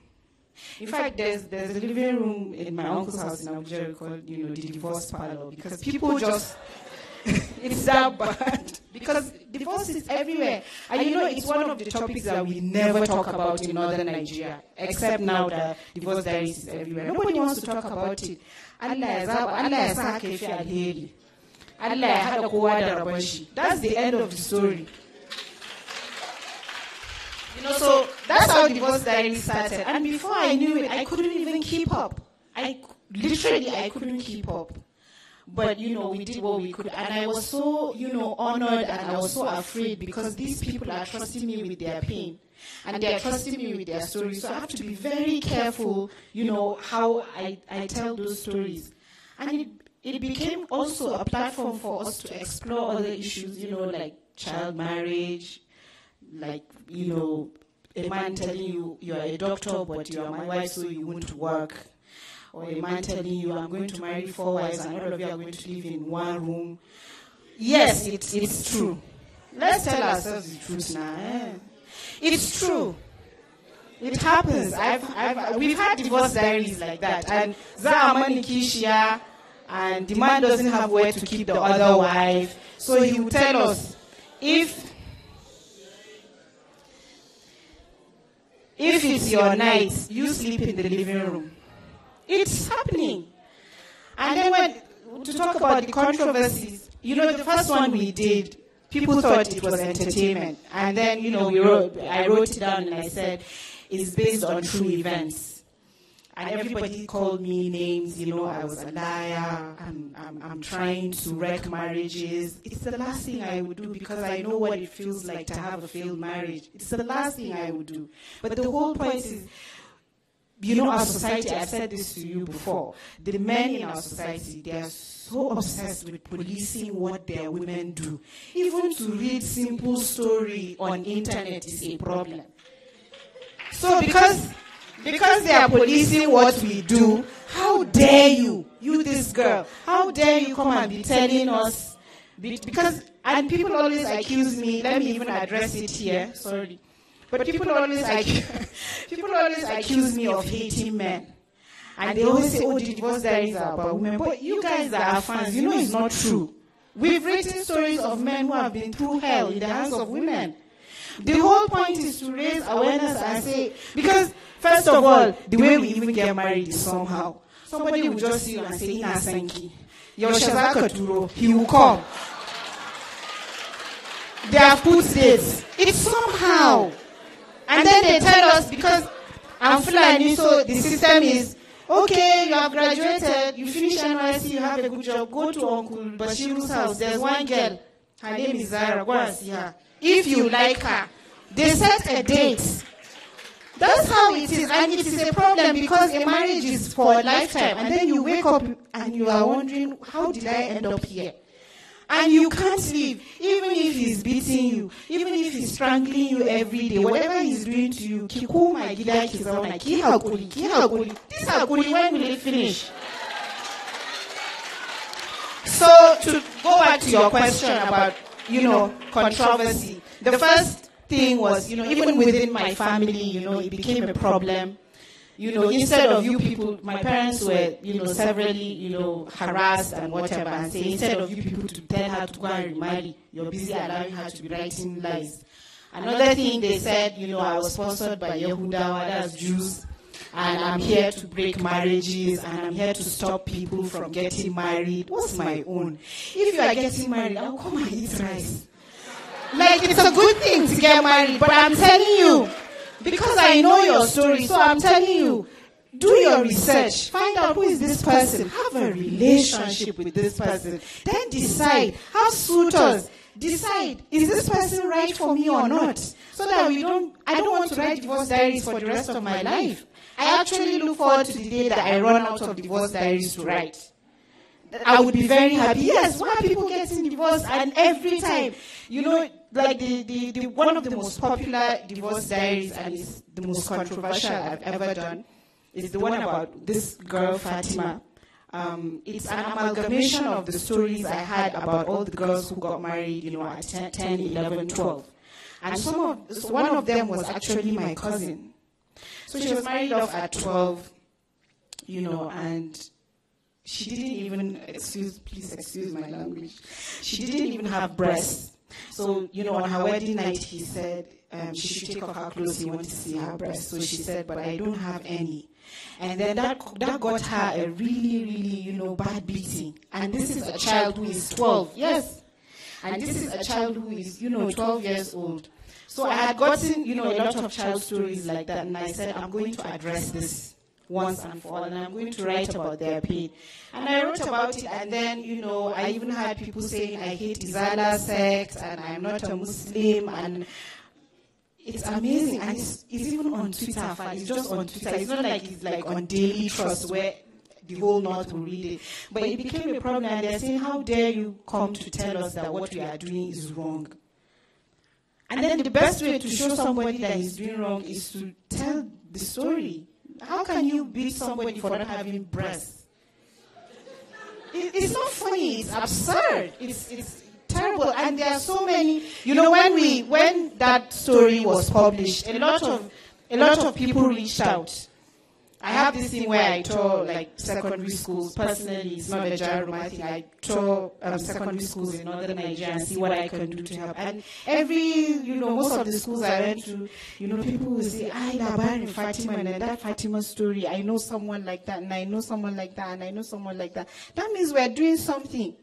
In fact, there's a living room in my uncle's house in Abuja called, the divorce parlor, because people just, it's that bad. Because divorce is everywhere. And it's one of the topics that we never talk about in Northern Nigeria, except now that divorce diaries is everywhere. Nobody wants to talk about it. Allah ya sa haka yafi alheri. Allah ya hada kowa da rabon shi. That's the end of the story. So that's how divorce diaries started. And before I knew it, I couldn't even keep up. I couldn't keep up. But, we did what we could. And I was so, honored, and I was so afraid, because these people are trusting me with their pain. And they are trusting me with their stories. So I have to be very careful, how I tell those stories. And it became also a platform for us to explore other issues, like child marriage, like, you know, a man telling you you are a doctor, but you are my wife, so you won't work. Or a man telling you, I'm going to marry 4 wives and all of you are going to live in one room. Yes, it's true. Let's tell ourselves the truth now. It's true. It happens. We've had divorce diaries like that. And Zaamani Kishia, and the man doesn't have where to keep the other wife. So he will tell us, if it's your night, you sleep in the living room. It's happening. And then to talk about the controversies, you know, the first one we did, people thought it was entertainment. And then, you know, I wrote it down and I said, it's based on true events. And everybody called me names, you know, I was a liar, I'm trying to wreck marriages. It's the last thing I would do because I know what it feels like to have a failed marriage. It's the last thing I would do. But the whole point is, you know, our society, I've said this to you before, the men in our society, they are so obsessed with policing what their women do. Even to read simple story on internet is a problem. So because they are policing what we do, how dare you this girl, how dare you come and be telling us, and people always accuse me, let me even address it here, sorry. But people always accuse me of hating men. And they always say, oh, the divorce diaries are about women. But you guys are our fans. You know it's not true. We've written stories of men who have been through hell in the hands of women. The whole point is to raise awareness and say, because first of all, the way we even get married is somehow. Somebody will just see you and say, Ina Sanki, your Shazaka Duro, he will come. They have put dates. It's somehow. And then they tell us, because I'm Fulani, so the system is, okay, you have graduated, you finish NYC, you have a good job, go to Uncle Bashiru's house. There's one girl, her name is Zara, go and see her. If you like her, they set a date. That's how it is, and it is a problem because a marriage is for a lifetime. And then you wake up and you are wondering, how did I end up here? And you can't leave, even if he's beating you, even if he's strangling you every day, whatever he's doing to you, this hakuri, when will it finish? So to go back to your question about, you know, controversy, the first thing was, you know, even within my family, you know, it became a problem. You know, instead of you people, my parents were, you know, severally, you know, harassed and whatever, and say, instead of you people to tell her to go and remarry, you're busy allowing her to be writing lies. Another thing they said, you know, I was sponsored by Yehudawa, that's Jews, and I'm here to break marriages, and I'm here to stop people from getting married. What's my own? If you are getting married, I'll come and eat rice. Like, it's a good thing to get married, but I'm telling you, because I know your story, so I'm telling you, do your research. Find out who is this person. Have a relationship with this person. Then decide. Have suitors. Decide, is this person right for me or not? So that I don't want to write divorce diaries for the rest of my life. I actually look forward to the day that I run out of divorce diaries to write. I would be very happy. Yes, why are people getting divorced? And every time, you know, like the one of the most popular divorce diaries, and it's the most controversial I've ever done, is the one about this girl, Fatima. It's an amalgamation of the stories I had about all the girls who got married, you know, at 10, 11, 12. And one of them was actually my cousin. So she was married off at 12, you know, and she didn't even, please excuse my language, she didn't even have breasts. So, you know, on her wedding night, he said she should take off her clothes, he wanted to see her breasts. So she said, but I don't have any. And then that got her a really, really, you know, bad beating. And this is a child who is 12, yes. And this is a child who is, you know, 12 years old. So I had gotten, you know, a lot of child stories like that, and I said, I'm going to address this once and for all, and I'm going to write about their pain. And I wrote about it, and then, you know, I even had people saying I hate Izala sect, and I'm not a Muslim, and it's amazing. And it's even on Twitter, it's just on Twitter. It's not like it's like on Daily Trust where the whole North will read it. But it became a problem, and they're saying, how dare you come to tell us that what we are doing is wrong? And then the best way to show somebody that he's doing wrong is to tell the story. How can you beat somebody for not having breasts? It's not funny, it's absurd. It's terrible. And there are so many, when that story was published, a lot of people reached out. I have this thing where I tour like secondary schools. Personally, it's not a Jaruma thing. I tour secondary schools in northern Nigeria and see what I can do to help. And most of the schools I went to, people will say, labarin Fatima and that Fatima story. I know someone like that, and I know someone like that, and I know someone like that. That means we're doing something.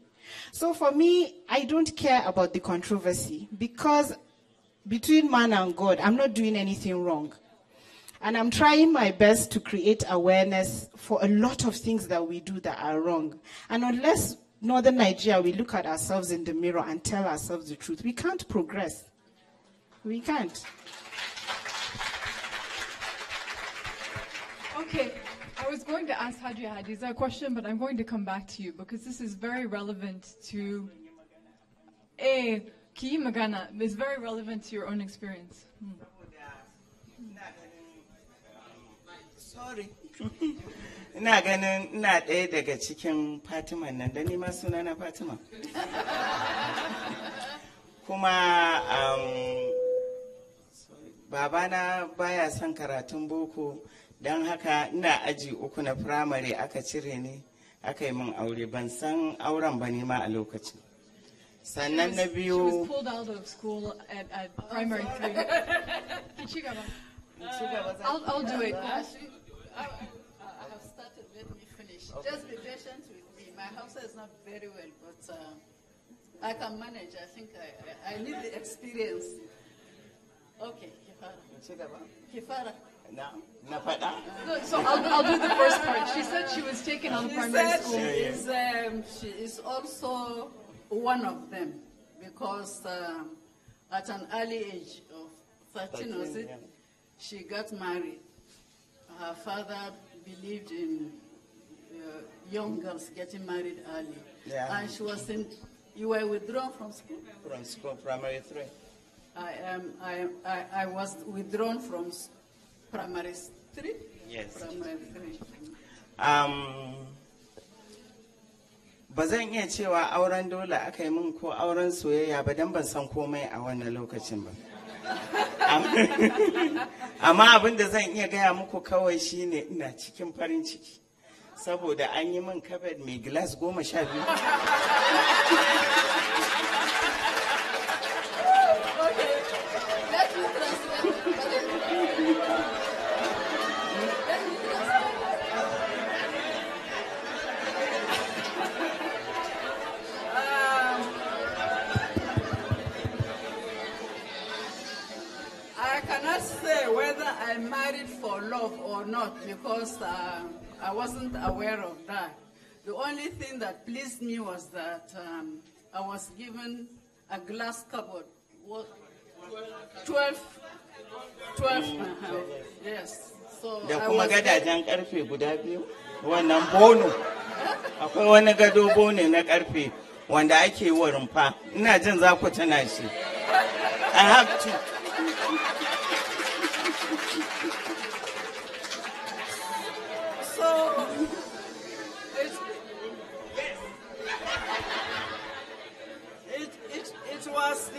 So for me, I don't care about the controversy, because between man and God, I'm not doing anything wrong. And I'm trying my best to create awareness for a lot of things that we do that are wrong. And unless northern Nigeria, we look at ourselves in the mirror and tell ourselves the truth, we can't progress. We can't. Okay, I was going to ask Hajiya Hadiza a question, but I'm going to come back to you because this is very relevant to Ki Magana. It's very relevant to your own experience. Sorry. Ina ganin ina ɗaya daga cikin Fatima nan, da ni ma sunana Fatima. Kuma babana baya son karatun boko, don haka ina aji 3 na firamare aka cire ni, aka yi min aure. Ban san auren ba ne ma a lokacin. Sannan na biyu. She was pulled out of school at primary 3. I'll do it. I have started, let me finish. Okay. Just be patient with me. My house is not very well, but I can manage. I think I need the experience. Okay, Kifara. No, so I'll do the first part. She said she was taken out of primary school. She is also one of them, because at an early age of 13, was it? She got married. Her father believed in young girls getting married early. Yeah. And she was you were withdrawn from school? From school, primary 3. I was withdrawn from primary 3? Yes. Primary 3. Ba zan iya cewa auren dole aka yi min ko auren soyayya ba, dan ban san komai a wannan lokacin ba. Amma abin da zan iya gaya muku kawai shine ina cikin farin ciki, saboda an yi min kabad mai glass 12. I married for love or not, because I wasn't aware of that. The only thing that pleased me was that I was given a glass cupboard. 12. Yes. So da kuma gadajen karfe guda biyu, wannan bono. Akwai wani gado bono na karfe wanda ake wa rumfa. Ina jin za ku tana shi. I have to. It was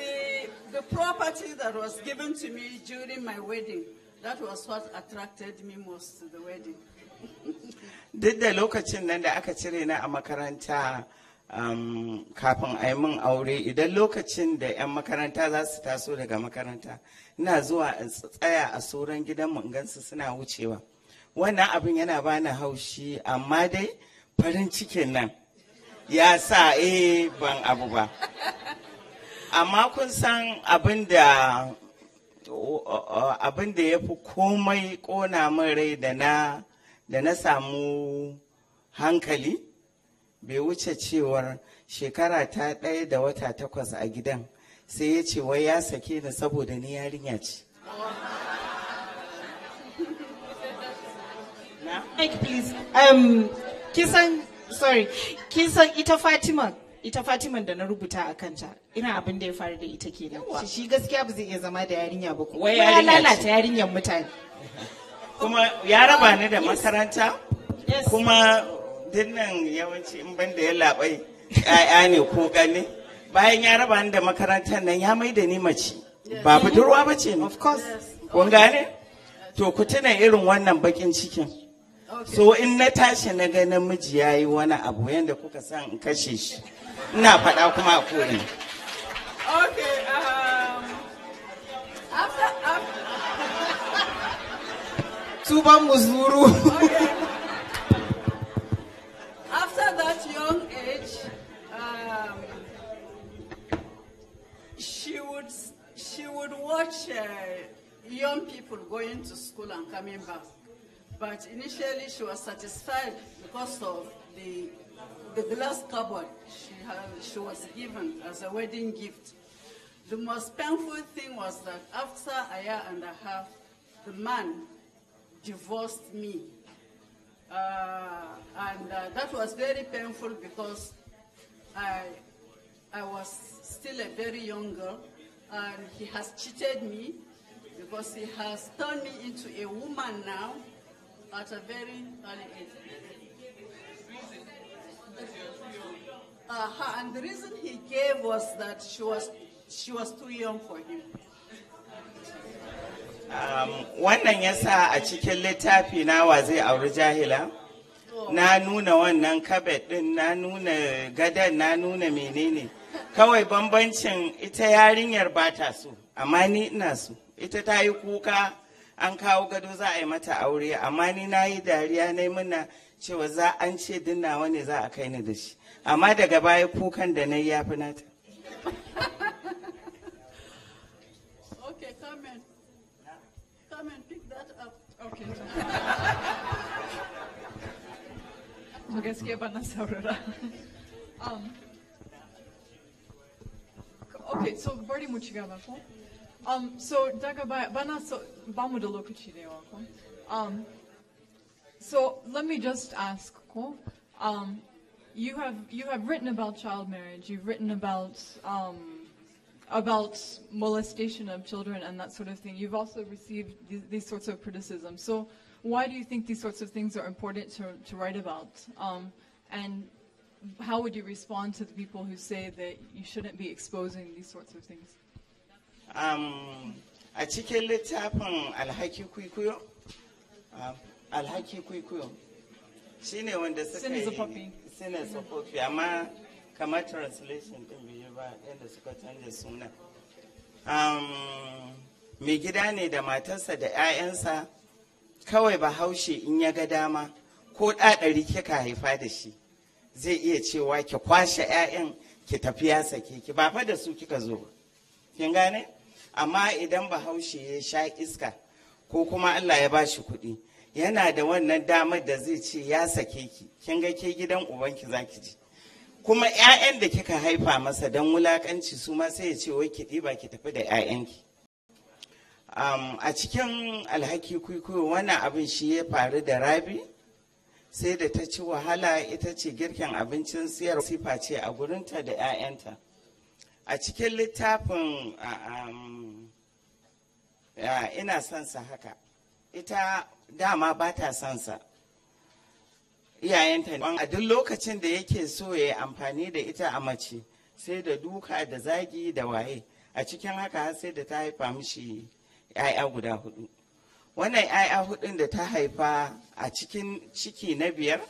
the property that was given to me during my wedding. That was what attracted me most to the wedding. Duk da lokacin nan da aka cire na a makaranta kafin a yi min aure, idan lokacin da 'yan makaranta za su taso daga makaranta, ina zuwa in tsaya a sauran gidanmu in gansu suna wucewa. Wannan abin yana bani haushi, amma dai farin cikin nan ya sa ban abu ba. Amma kun san abin da ya fi komai ƙona min rai da na samu hankali, bai wuce cewar shekara ta 1 da wata 8 a gidan, sai ya ce wai ya sake ni saboda ni yarinya ce. Mike, please. Kisan ita Fatima, ita Fatima da na rubuta a kanta ina abin da ya faru da ita kenan shi gaskiya ba zai iya zama da yarinya ba kuma ya lalata yarinyar mutane kuma ya raba ni da makaranta kuma dinnan yawanci in ban da ya labai ƴaƴa ne ko gane bayan ya raba ni da makarantar nan ya mai da ni mace ba budurwa ba ce ne kun gane to ku tuna irin wannan bakin cikin so in na tashi na ga namiji ya yi wani abu yadda kuka san in kashe shi ina faɗa kuma a koyi. Okay, after tuban muzuru. Okay. After that young age, she would watch young people going to school and coming back. But initially she was satisfied because of the glass cupboard she was given as a wedding gift. The most painful thing was that after a year and a half, the man divorced me. And that was very painful because I was still a very young girl, and he has cheated me because he has turned me into a woman now at a very early age. And the reason he gave was that she was too young for him. Wannan yasa a cikin littafi na wa zai auri jahila na nuna wannan kabet din na nuna gadan na nuna menene kawai bambancin ita yarinyar ba ta so amma ni ina so ita ta yi kuka an kawo gado za a yi mata aure amma ni na yi dariya na yi muna cewa za an ce dinnawa ne za a kai ni da shi amma daga baya kukan da na yi ya fi nata. Okay, come and pick that up. Okay. So gaskiya ba na saurara. Okay, so bari mu ci gaba ko? So daga baya bana so ba mu da lokaci da yawa ko? So let me just ask ko? You have written about child marriage. You've written about molestation of children and that sort of thing. You've also received these sorts of criticism. So why do you think these sorts of things are important to write about? And how would you respond to the people who say that you shouldn't be exposing these sorts of things? A cikin littafin alhaki kwikwiyo shine wanda suka yi Sin is a puppy, amma kamar translation din biyu ba yadda suka canza suna. Mai gida ne da matarsa da 'ya'yansa kawai Bahaushe in ya ga dama ko ɗaɗari kika haifa da shi zai iya cewa ki kwashe 'ya'yan ki tafi ya sake ki ba fa da su kika zo ba. Kin gane? Amma idan Bahaushe ya sha iska ko kuma Allah ya bashi kuɗi yana da wannan damar da zai ce ya sake ki kin ga ke gidan ubanki zaki ji kuma ƴaƴan da kika haifa masa dan wulakanci su ma sai ya ce wai ki ɗiba ki tafi da ƴaƴanki. A cikin alhaki kwikwiyo wannan abin shi ya faru da Rabi sai da ta ci wahala ita ce girkin abincin siyar sifa ce a gurinta da ƴaƴanta. A cikin littafin ina son sa haka ita dama ba ta son sa iyayenta a duk lokacin da yake so ya yi amfani da ita a mace sai da duka da zagi da waye a cikin haka sai da ta haifa mishi 'ya'ya guda 4 wannan 'ya'ya 4 da ta haifa a cikin ciki na 5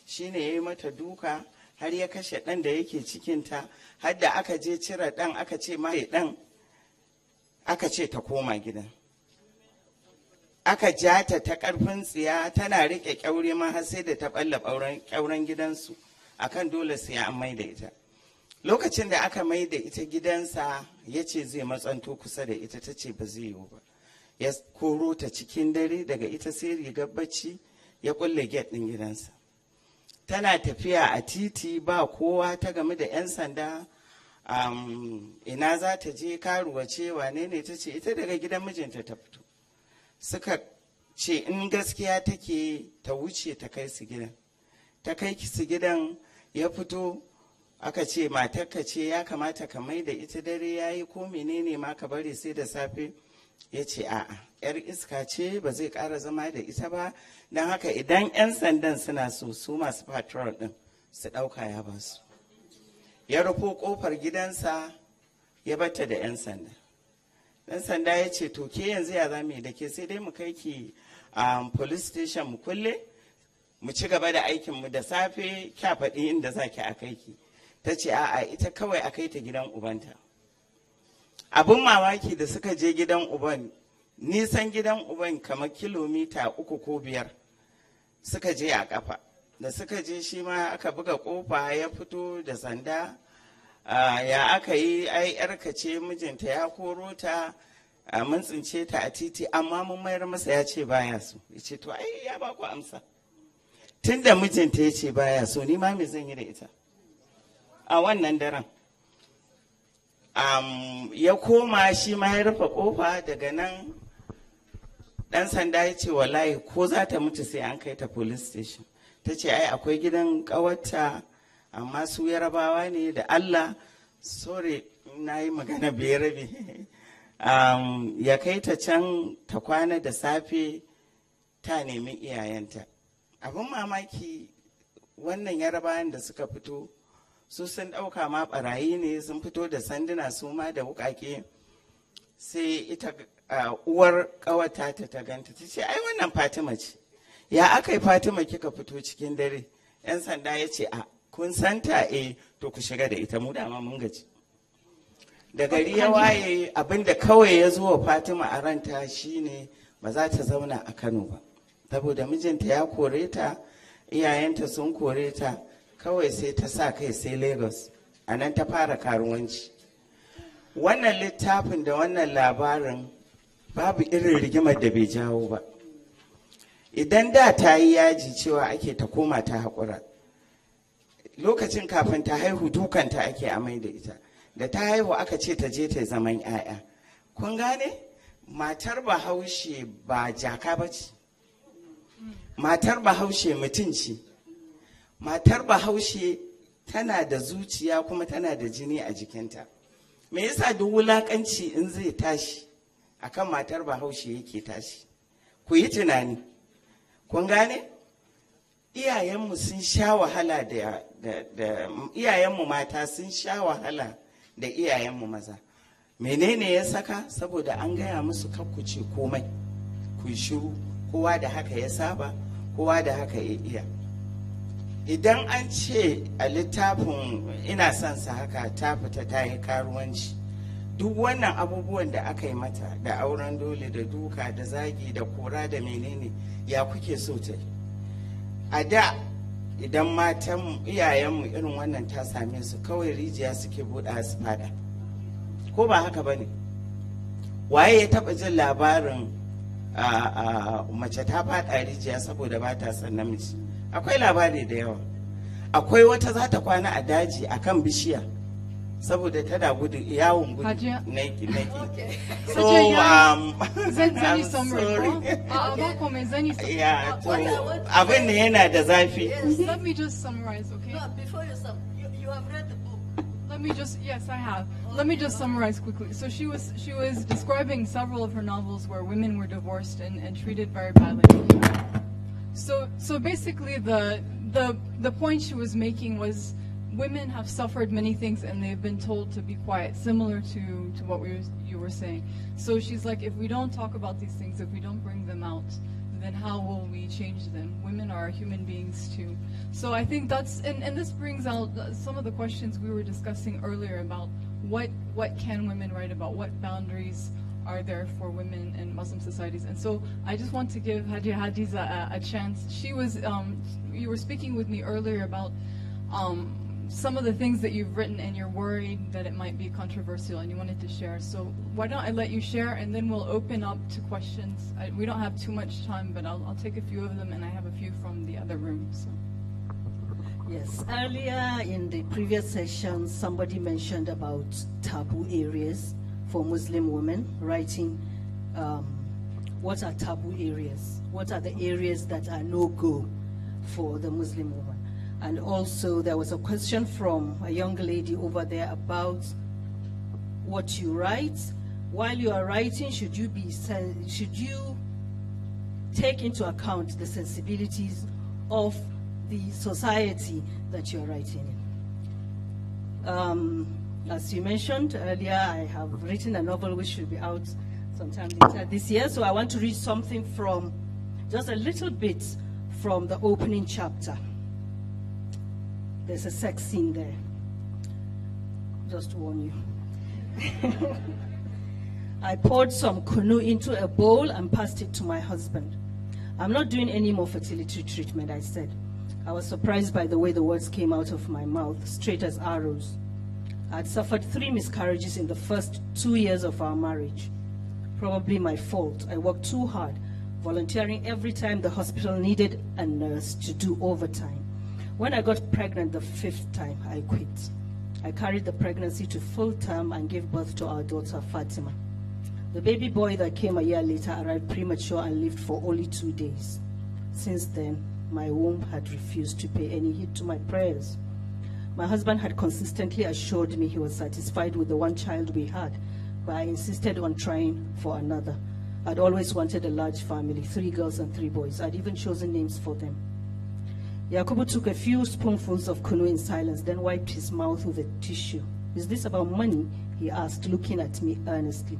shine ya yi mata duka har ya kashe ɗan da yake cikinta har da aka je cire ɗan aka ce ma ɗan aka ce ta koma gidan aka ja ta ƙarfin tsiya tana riƙe ƙyaure ma har sai da ta ɓalla ƙyauren gidansu akan dole sai an mai da ita lokacin da aka mai da ita gidansa ya ce zai matsanto kusa da ita ta ce ba zai yiwu ba ya koro ta cikin dare daga ita sai rigar bacci ya kulle gate ɗin gidansa tana tafiya a titi ba kowa ta game da 'yan sanda ina za ta je karuwa ce wane ne ta ce ita daga gidan mijinta ta fito suka ce in gaskiya take ta wuce ta kai su gidan ta kai su gidan ya fito aka ce matarka ce ya kamata ka mai da ita dare ya yi ko menene ma ka bari sai da safe, ya ce a'a, yar iska ce ba zai ƙara zama da ita ba, don haka idan 'yan sandan suna so su masu patrol ɗin su ɗauka ya ba su. Ya rufo ƙofar gidansa ya bata da 'yan sanda. Ɗan sanda ya ce to ke yanzu ya za mu yi da ke, sai dai mu kai ki police station mu kulle mu ci gaba da aikinmu da safe kya faɗi inda za ki a kai ki. Ta ce a'a, ita kawai a kai ta gidan ubanta. Abin mamaki da suka je gidan uban, nisan gidan uban kamar kilomita 3 ko 5 suka je a kafa. Da suka je shi ma aka buga kofa ya fito da sanda, ya aka yi, ai yarka ce mijinta ya koro ta, mun tsince ta a titi amma mun mayar masa ya ce baya so. Ya ce to ai ya ba ku amsa, tun da mijinta ya ce baya so, ni ma me zan yi da ita a wannan daren. Ya koma shi ma ya rufe kofa. Daga nan ɗan sanda ya ce wallahi ko za ta mutu sai an kai ta police station. Ta ce ai akwai gidan ƙawarta amma su yarabawa ne da Allah, sorry na yi magana berabe, ya kai ta can ta kwana da safe ta nemi iyayenta. Abin mamaki wannan yarabawan da suka fito su sun ɗauka ma ɓarayi ne, sun fito da sanduna su ma da wuƙaƙe. Sai ita uwar ƙawata ta ganta ta ce ai wannan Fatima ce. Ya aka yi Fatima kika fito cikin dare? 'Yan sanda ya ce a kun santa, to ku shiga da ita, mu dama mun gaji. Da gari ya waye, abinda kawai ya zo wa Fatima a ranta shine ba za ta zauna a Kano ba, saboda mijinta ya kore ta, iyayenta sun kore ta, kawai sai ta sa kai sai Lagos. A nan ta fara karuwanci. Wannan littafin da wannan labarin babu irin rigimar da bai jawo ba. Idan da ta yi yaji cewa ake ta koma ta haƙura, lokacin kafin ta haihu dukanta ake amai da ita. Da ta haihu aka ce ta je ta zaman 'ya'ya. Kun gane? Matar Bahaushe ba jaka ba ce. Matar Bahaushe mutum ce. Matar Bahaushe tana da zuciya kuma tana da jini a jikinta. Me yasa duk wulakanci in zai tashi akan matar Bahaushe yake tashi? Ku yi tunani. Kun gane? Iyayenmu sun sha wahala da iyayenmu mata sun sha wahala da iyayenmu maza. Menene ya saka? Saboda an gaya musu kakkuce komai, ku shiru, kowa da haka ya saba, kowa da haka ya iya. Idan an ce a littafin ina son sa haka ta fita ta yi karuwanci, duk wannan abubuwan da aka yi mata da auren dole da duka da zagi da kora da menene, ya kuke so ta yi? A da idan matan iyayenmu irin wannan ta same su, kawai rijiya suke buɗa su fada, ko ba haka ba ne? Waye ya taɓa jin labarin mace ta fada rijiya saboda ba ta son namiji? Akwai labari da yawa. Akwai wata za ta kwana a daji a kan bishiya saboda tana gudu yawon gudu naki. So Zan sorry. Yeah, abin da yana da zafi. Let me just summarize, okay? No, before you have read the book. Yes, I have. Let me just summarize quickly. So she was describing several of her novels where women were divorced and treated very badly. So basically the point she was making was women have suffered many things and they've been told to be quiet, similar to what you were saying. So she's like, if we don't talk about these things, if we don't bring them out, then how will we change them? Women are human beings too. So I think that's, and this brings out some of the questions we were discussing earlier about what can women write about, what boundaries are there for women in Muslim societies. And so I just want to give Hajia Hadiza a chance. She was, you were speaking with me earlier about some of the things that you've written and you're worried that it might be controversial and you wanted to share. So why don't I let you share and then we'll open up to questions. We don't have too much time, but I'll take a few of them and I have a few from the other room. So. Yes, earlier in the previous session, somebody mentioned about taboo areas for Muslim women, writing what are taboo areas? What are the areas that are no-go for the Muslim woman? And also there was a question from a young lady over there about what you write. While you are writing, should you take into account the sensibilities of the society that you're writing in? As you mentioned earlier, I have written a novel which should be out sometime later this year, so I want to read something from, just a little bit from the opening chapter. There's a sex scene there, just to warn you. I poured some kunu into a bowl and passed it to my husband. I'm not doing any more fertility treatment, I said. I was surprised by the way the words came out of my mouth, straight as arrows. I'd suffered 3 miscarriages in the first 2 years of our marriage. Probably my fault. I worked too hard, volunteering every time the hospital needed a nurse to do overtime. When I got pregnant the 5th time, I quit. I carried the pregnancy to full term and gave birth to our daughter, Fatima. The baby boy that came a year later arrived premature and lived for only 2 days. Since then, my womb had refused to pay any heed to my prayers. My husband had consistently assured me he was satisfied with the 1 child we had, but I insisted on trying for another. I'd always wanted a large family, 3 girls and 3 boys. I'd even chosen names for them. Yakubu took a few spoonfuls of kunu in silence, then wiped his mouth with a tissue. Is this about money? He asked, looking at me earnestly.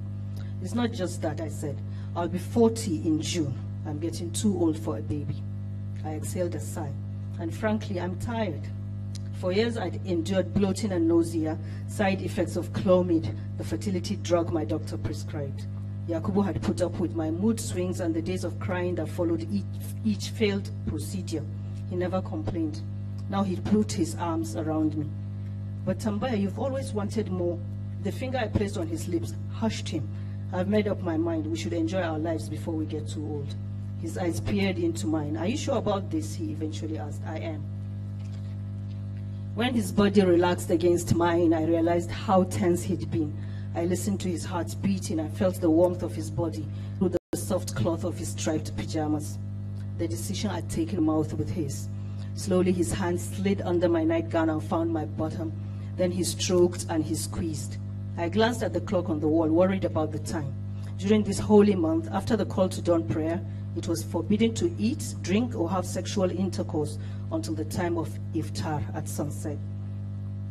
It's not just that, I said. I'll be 40 in June. I'm getting too old for a baby. I exhaled a sigh. And frankly, I'm tired. For years, I'd endured bloating and nausea, side effects of Clomid, the fertility drug my doctor prescribed. Yakubu had put up with my mood swings and the days of crying that followed each failed procedure. He never complained. Now he'd put his arms around me. But Tambaya, you've always wanted more. The finger I placed on his lips hushed him. I've made up my mind. We should enjoy our lives before we get too old. His eyes peered into mine. Are you sure about this? He eventually asked. I am. When his body relaxed against mine, I realized how tense he'd been. I listened to his heart beating and felt the warmth of his body through the soft cloth of his striped pajamas. The decision I'd taken mouth with his. Slowly his hand slid under my nightgown and found my bottom. Then he stroked and he squeezed. I glanced at the clock on the wall, worried about the time. During this holy month, after the call to dawn prayer, it was forbidden to eat, drink, or have sexual intercourse until the time of iftar at sunset.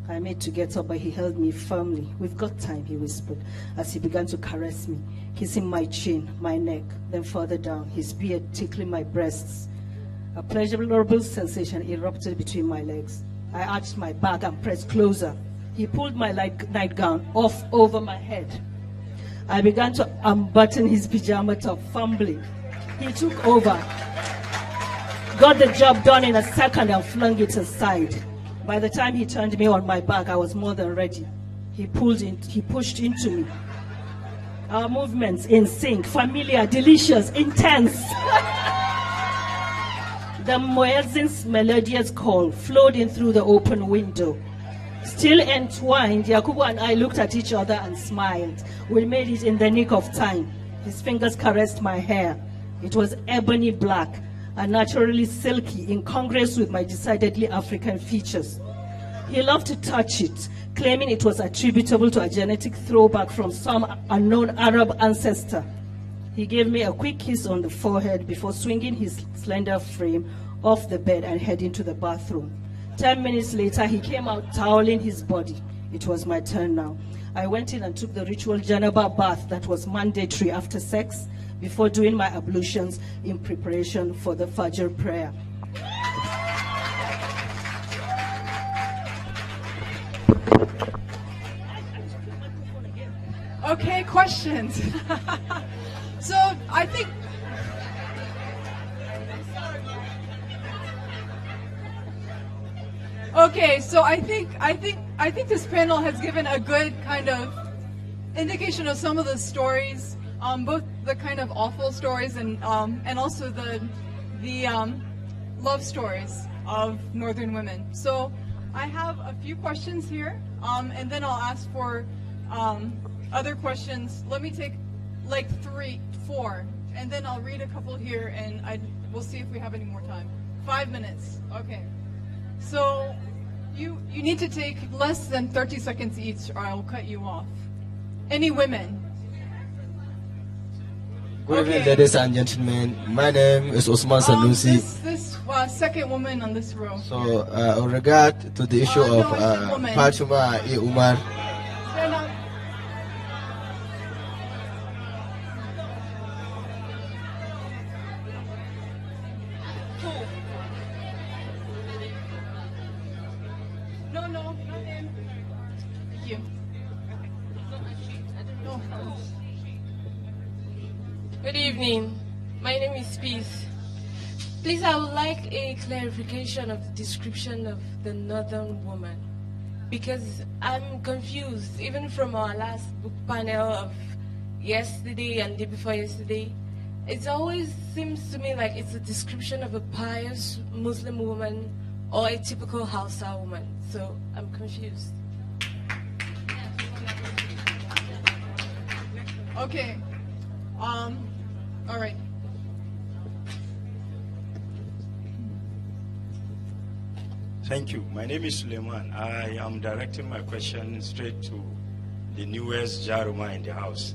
I made to get up, but he held me firmly. We've got time, he whispered, as he began to caress me, kissing my chin, my neck, then further down, his beard tickling my breasts. A pleasurable sensation erupted between my legs. I arched my back and pressed closer. He pulled my nightgown off over my head. I began to unbutton his pajama top, fumbling. He took over, got the job done in a second and flung it aside. By the time he turned me on my back, I was more than ready. He pushed into me. Our movements in sync, familiar, delicious, intense. The muezzin's melodious call flowed in through the open window. Still entwined, Yakubu and I looked at each other and smiled. We made it in the nick of time. His fingers caressed my hair. It was ebony black and naturally silky, incongruous with my decidedly African features. He loved to touch it, claiming it was attributable to a genetic throwback from some unknown Arab ancestor. He gave me a quick kiss on the forehead before swinging his slender frame off the bed and heading to the bathroom. 10 minutes later, he came out toweling his body. It was my turn now. I went in and took the ritual Janaba bath that was mandatory after sex before doing my ablutions in preparation for the Fajr prayer. Okay, questions. So I think okay, so I think this panel has given a good kind of indication of some of the stories, both the kind of awful stories and also the love stories of Northern women. So I have a few questions here, and then I'll ask for other questions. Let me take like 3, 4, and then I'll read a couple here, and we'll see if we have any more time. 5 minutes. Okay. So you need to take less than 30 seconds each, or I will cut you off. Any women? Good evening, ladies and gentlemen. My name is Osman Sanusi. This second woman on this row. So, in regard to the issue of Fatima E. Umar, Stand up. No, not him. Thank you. No. Good evening. My name is Peace. Please, I would like a clarification of the description of the northern woman, because I'm confused, even from our last book panel of yesterday and the day before yesterday. It always seems to me like it's a description of a pious Muslim woman or a typical Hausa woman. So I'm confused. Okay. All right. Thank you. My name is Suleiman. I am directing my question straight to the newest Jaruma in the house.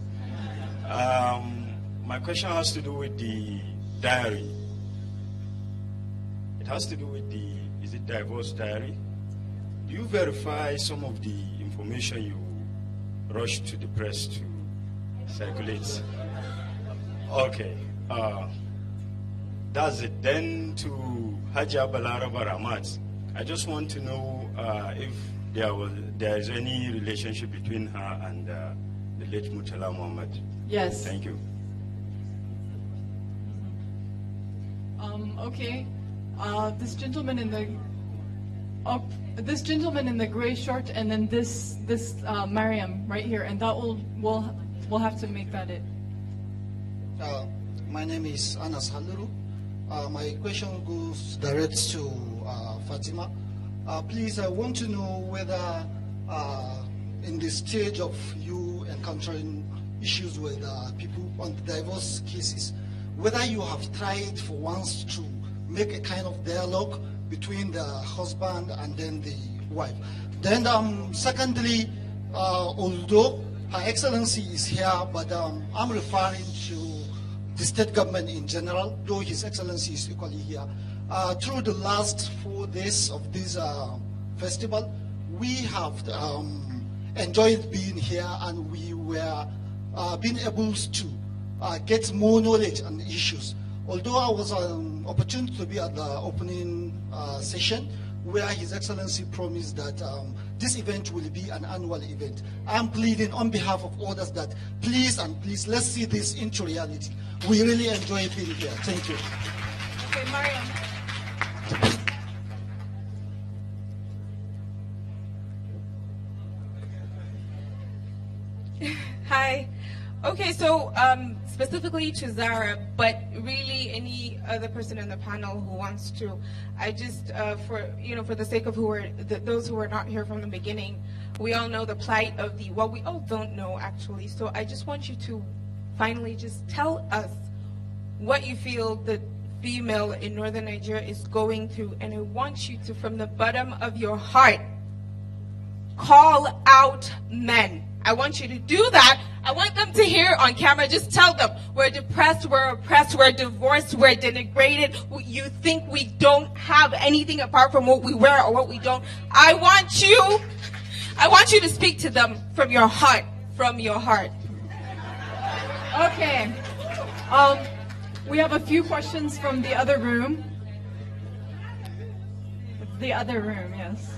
My question has to do with the diary. It has to do with the, is it divorce diary? Do you verify some of the information you rush to the press to circulate? Okay. That's it. Then to Hajja Balaraba Ramat, I just want to know if there is any relationship between her and the late Murtala Muhammad. Yes. Thank you. Okay. This gentleman in the gray shirt, and then this Mariam right here, and that we'll have to make that it. My name is Anas Haluru. My question goes direct to Fatima. Please, I want to know whether in the stage of you encountering issues with people on the divorce cases, whether you have tried for once to make a kind of dialogue between the husband and then the wife. Then secondly, although Her Excellency is here, but I'm referring to the state government in general, though His Excellency is equally here. Through the last 4 days of this festival, we have enjoyed being here, and we were being able to get more knowledge on the issues. Although I was opportune to be at the opening session, where His Excellency promised that this event will be an annual event. I'm pleading on behalf of others that please and please, let's see this into reality. We really enjoy being here. Thank you. Okay, Mariam. Hi. Okay, so specifically to Zara, but really any other person on the panel who wants to, I just for the sake of those who are not here from the beginning, we all know the plight of we all don't know actually. So I just want you to finally just tell us what you feel the female in northern Nigeria is going through, and I want you to, from the bottom of your heart, call out men. I want you to do that. I want them to hear on camera. Just tell them we're depressed, we're oppressed, we're divorced, we're denigrated. You think we don't have anything apart from what we wear or what we don't. I want you to speak to them from your heart, Okay. We have a few questions from the other room. The other room, yes.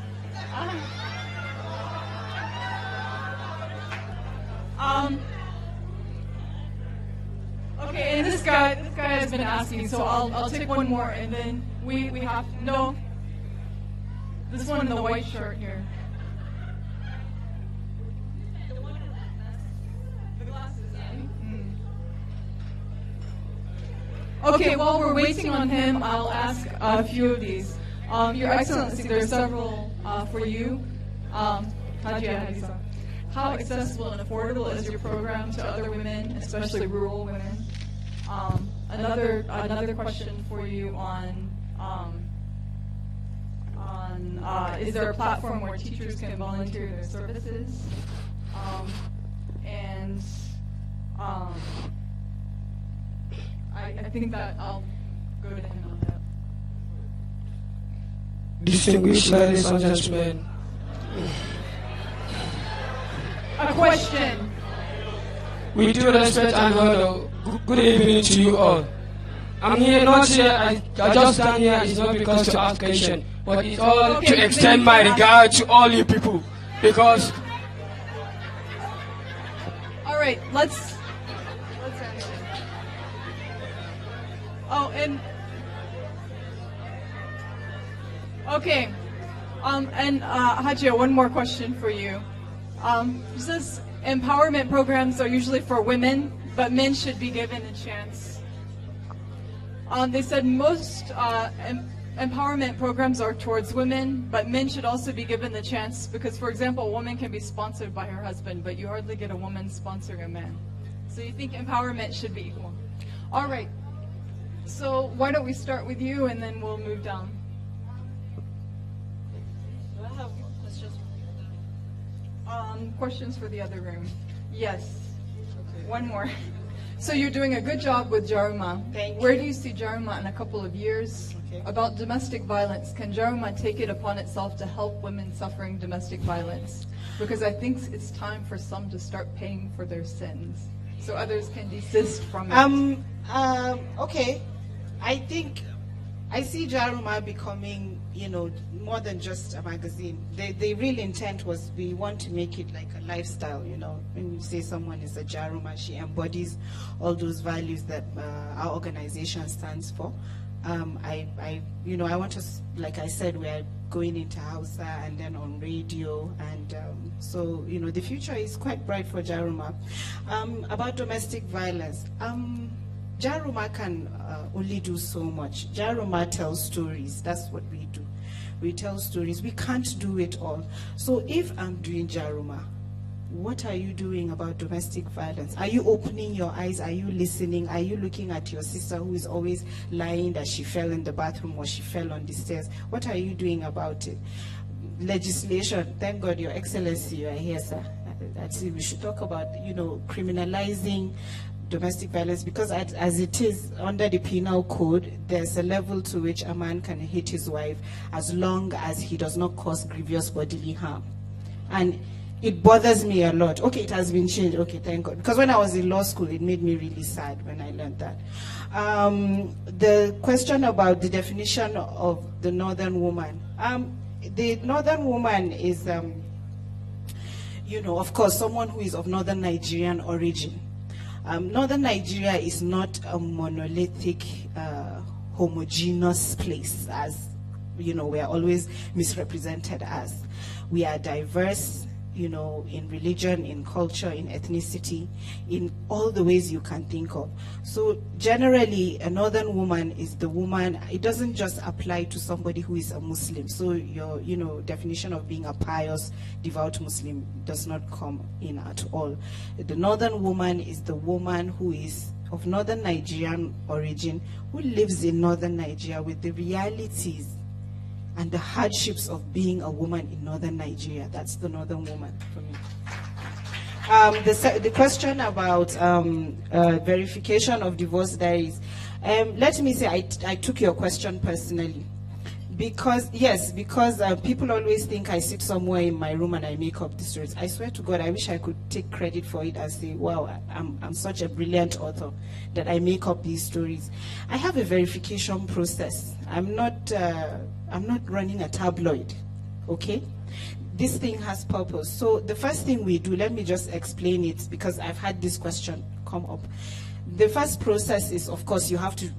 Okay, and this guy has been asking, so I'll take one more, and then we have this one in the white shirt here. The glasses, Okay, while we're waiting on him, I'll ask a few of these. Your Excellency, there are several for you. Hajia Hadiza. How accessible and affordable is your program to other women, especially rural women? Another question for you on is there a platform where teachers can volunteer their services? I think that I'll go to him on that. Distinguished ladies and gentlemen. A question. With due respect and honor, good evening to you all. I'm here not here, I just stand here, it's not because to ask question, but it's all to extend my regard to all you people, because... All right, let's answer. Oh, and... Okay, and Hajia, one more question for you. It says empowerment programs are usually for women, but men should be given a chance. They said most empowerment programs are towards women, but men should also be given the chance because, for example, a woman can be sponsored by her husband, but you hardly get a woman sponsoring a man. So you think empowerment should be equal. All right. So why don't we start with you and then we'll move down. Do I have questions? Questions for the other room. Yes. Okay. One more. So you're doing a good job with Jaruma. Thank you. Where do you see Jaruma in a couple of years? Okay. About domestic violence, can Jaruma take it upon itself to help women suffering domestic violence? Because I think it's time for some to start paying for their sins, so others can desist from it. Okay. I think I see Jaruma becoming, more than just a magazine. The real intent was we want to make it like a lifestyle, When you say someone is a Jaruma, she embodies all those values that our organization stands for. I want to, like I said, we are going into Hausa and then on radio, and so, the future is quite bright for Jaruma. About domestic violence, Jaruma can only do so much. Jaruma tells stories. That's what we do. We tell stories. We can't do it all. So if I'm doing Jaruma, what are you doing about domestic violence? Are you opening your eyes? Are you listening? Are you looking at your sister who is always lying that she fell in the bathroom or she fell on the stairs? What are you doing about it? Legislation. Thank God, Your Excellency, you are here, sir. That's it. We should talk about, criminalizing domestic violence, because as it is under the penal code, there's a level to which a man can hit his wife as long as he does not cause grievous bodily harm. And it bothers me a lot. Okay, it has been changed. Okay, thank God. Because when I was in law school, it made me really sad when I learned that. The question about the definition of the northern woman. The northern woman is, of course, someone who is of northern Nigerian origin. Northern Nigeria is not a monolithic, homogeneous place, as we are always misrepresented as. We are diverse, in religion, in culture, in ethnicity, in all the ways you can think of. So generally, a northern woman is the woman. It doesn't just apply to somebody who is a Muslim. So your, definition of being a pious, devout Muslim does not come in at all. The northern woman is the woman who is of northern Nigerian origin, who lives in northern Nigeria with the realities and the hardships of being a woman in northern Nigeria. That's the northern woman for me. The question about verification of divorce diaries. Let me say I took your question personally. Because people always think I sit somewhere in my room and I make up the stories. I swear to God, I wish I could take credit for it and say, wow, I'm such a brilliant author that I make up these stories. I have a verification process. I'm not running a tabloid, okay? This thing has purpose. So the first thing we do, let me just explain it because I've had this question come up. The first process is, of course, you have to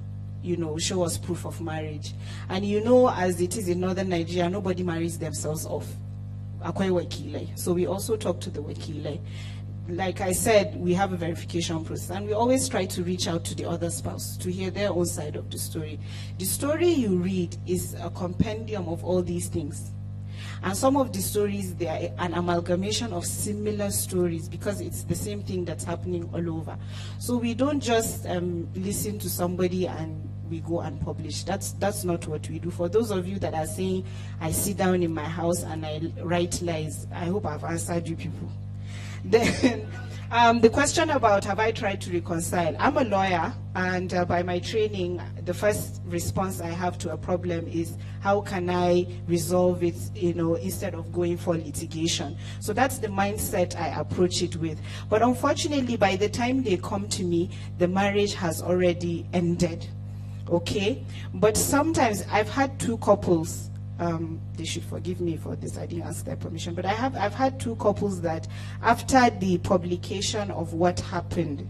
show us proof of marriage. And as it is in northern Nigeria, nobody marries themselves off. So we also talk to the wakile. Like I said, we have a verification process, and we always try to reach out to the other spouse to hear their own side of the story. The story you read is a compendium of all these things. And some of the stories, they are an amalgamation of similar stories because it's the same thing that's happening all over. So we don't just listen to somebody and we go and publish. That's not what we do. For those of you that are saying, I sit down in my house and I write lies, I hope I've answered you people. Then, the question about have I tried to reconcile? I'm a lawyer, and by my training, the first response I have to a problem is how can I resolve it, instead of going for litigation. So that's the mindset I approach it with. But unfortunately, by the time they come to me, the marriage has already ended. Okay? But sometimes I've had two couples. They should forgive me for this, I didn't ask their permission, but I've had two couples that after the publication of what happened,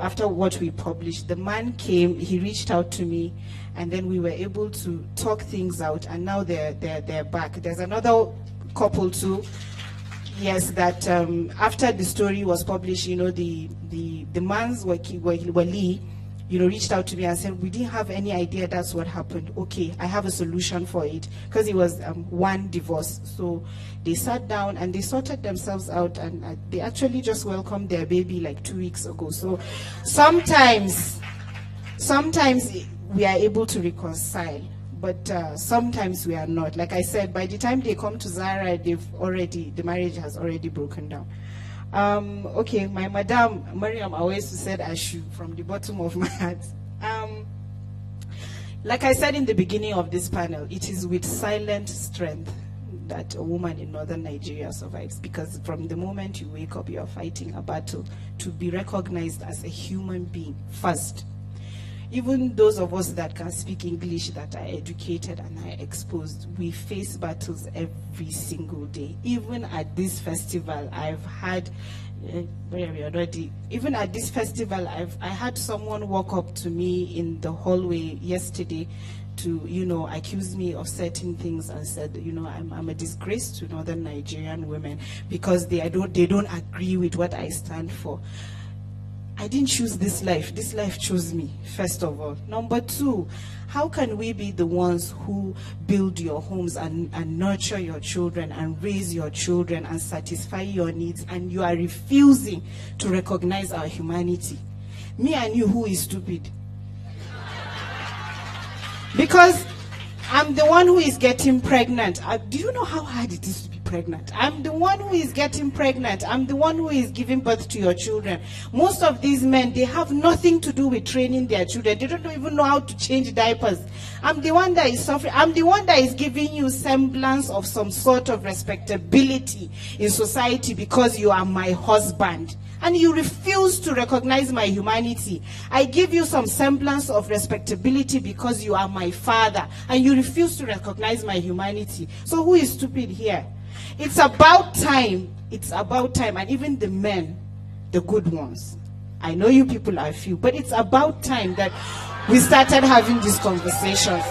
after what we published, the man came, he reached out to me, and then we were able to talk things out, and now they're back. There's another couple too, yes, that after the story was published, the man's wali, reached out to me and said, we didn't have any idea that's what happened. Okay, I have a solution for it. Because it was one divorce. So they sat down and they sorted themselves out, and they actually just welcomed their baby like 2 weeks ago. So sometimes we are able to reconcile, but sometimes we are not. Like I said, by the time they come to Zara, the marriage has already broken down. Okay, my madam, Mariam, always said I should from the bottom of my heart. Like I said in the beginning of this panel, it is with silent strength that a woman in northern Nigeria survives, because from the moment you wake up, you are fighting a battle to be recognized as a human being first. Even those of us that can speak English, that are educated and are exposed, we face battles every single day. Even at this festival, I've had, even at this festival, I had someone walk up to me in the hallway yesterday to, accuse me of certain things and said, I'm a disgrace to northern Nigerian women because they don't agree with what I stand for. I didn't choose this life. This life chose me, first of all. Number two, how can we be the ones who build your homes and nurture your children and raise your children and satisfy your needs, and you are refusing to recognize our humanity? Me and you, who is stupid? Because I'm the one who is getting pregnant. Do you know how hard it is to be pregnant? I'm the one who is getting pregnant. I'm the one who is giving birth to your children. Most of these men, they have nothing to do with training their children. They don't even know how to change diapers. I'm the one that is suffering. I'm the one that is giving you semblance of some sort of respectability in society because you are my husband. And you refuse to recognize my humanity. I give you some semblance of respectability because you are my father, and you refuse to recognize my humanity. So who is stupid here? It's about time. It's about time. And even the men, the good ones, I know you people are few, but it's about time that we started having these conversations.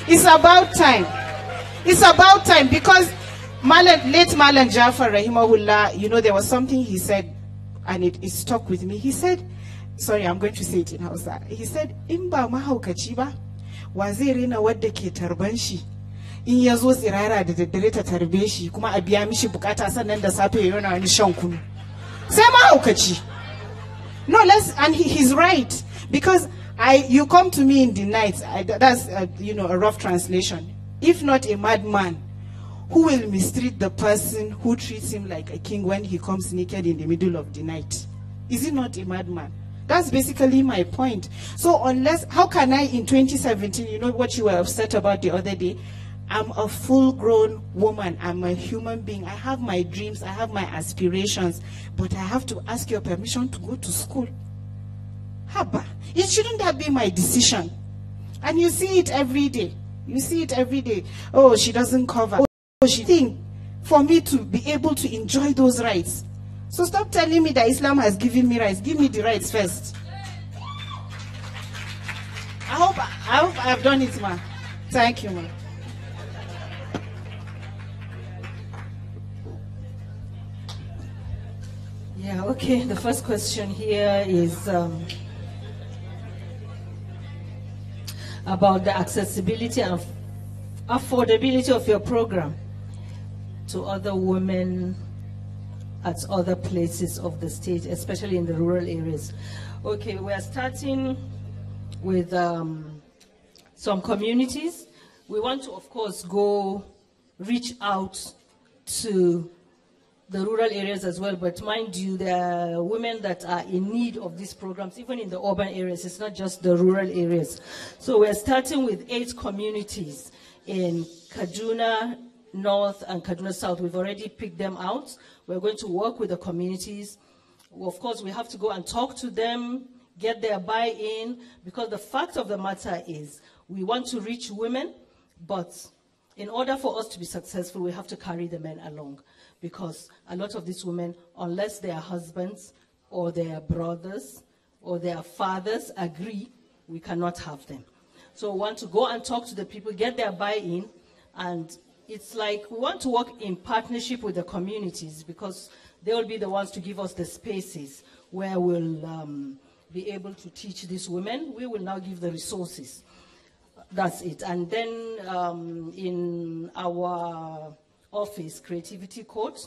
It's about time. It's about time, because late Malan Jafar Rahimahullah, there was something he said, and it stuck with me. He said, sorry, I'm going to say it in Hausa. He said, Imba mahaukaci ba, wa zai rena wadda ke tarban shi, in ya zo tsirara da daddare ta tarbe shi, kuma a biya mishi bukata sannan da safe ya yana wani shan kunu. Sai mahaukaci. No, and he's right, because you come to me in the night, that's a rough translation. If not a madman, who will mistreat the person who treats him like a king when he comes naked in the middle of the night? Is he not a madman? That's basically my point. So how can I in 2017, what you were upset about the other day, I'm a full-grown woman. I'm a human being. I have my dreams. I have my aspirations. But I have to ask your permission to go to school. Haba. It shouldn't have been my decision. And you see it every day. You see it every day. Oh, she doesn't cover. She think for me to be able to enjoy those rights. So stop telling me that Islam has given me rights. Give me the rights first. I hope I've done it, ma. Thank you, ma. Yeah, okay. The first question here is about the accessibility and affordability of your program to other women at other places of the state, especially in the rural areas. Okay, we are starting with some communities. We want to, of course, go reach out to the rural areas as well, but mind you, there are women that are in need of these programs, even in the urban areas. It's not just the rural areas. So we're starting with 8 communities in Kaduna North and Kaduna South. We've already picked them out. We're going to work with the communities. Of course, we have to go and talk to them, get their buy-in, because the fact of the matter is we want to reach women, but in order for us to be successful, we have to carry the men along, because a lot of these women, unless their husbands or their brothers or their fathers agree, we cannot have them. So we want to go and talk to the people, get their buy-in, and it's like we want to work in partnership with the communities, because they will be the ones to give us the spaces where we'll be able to teach these women. We will now give the resources. That's it. And then in our office, Creativity Court,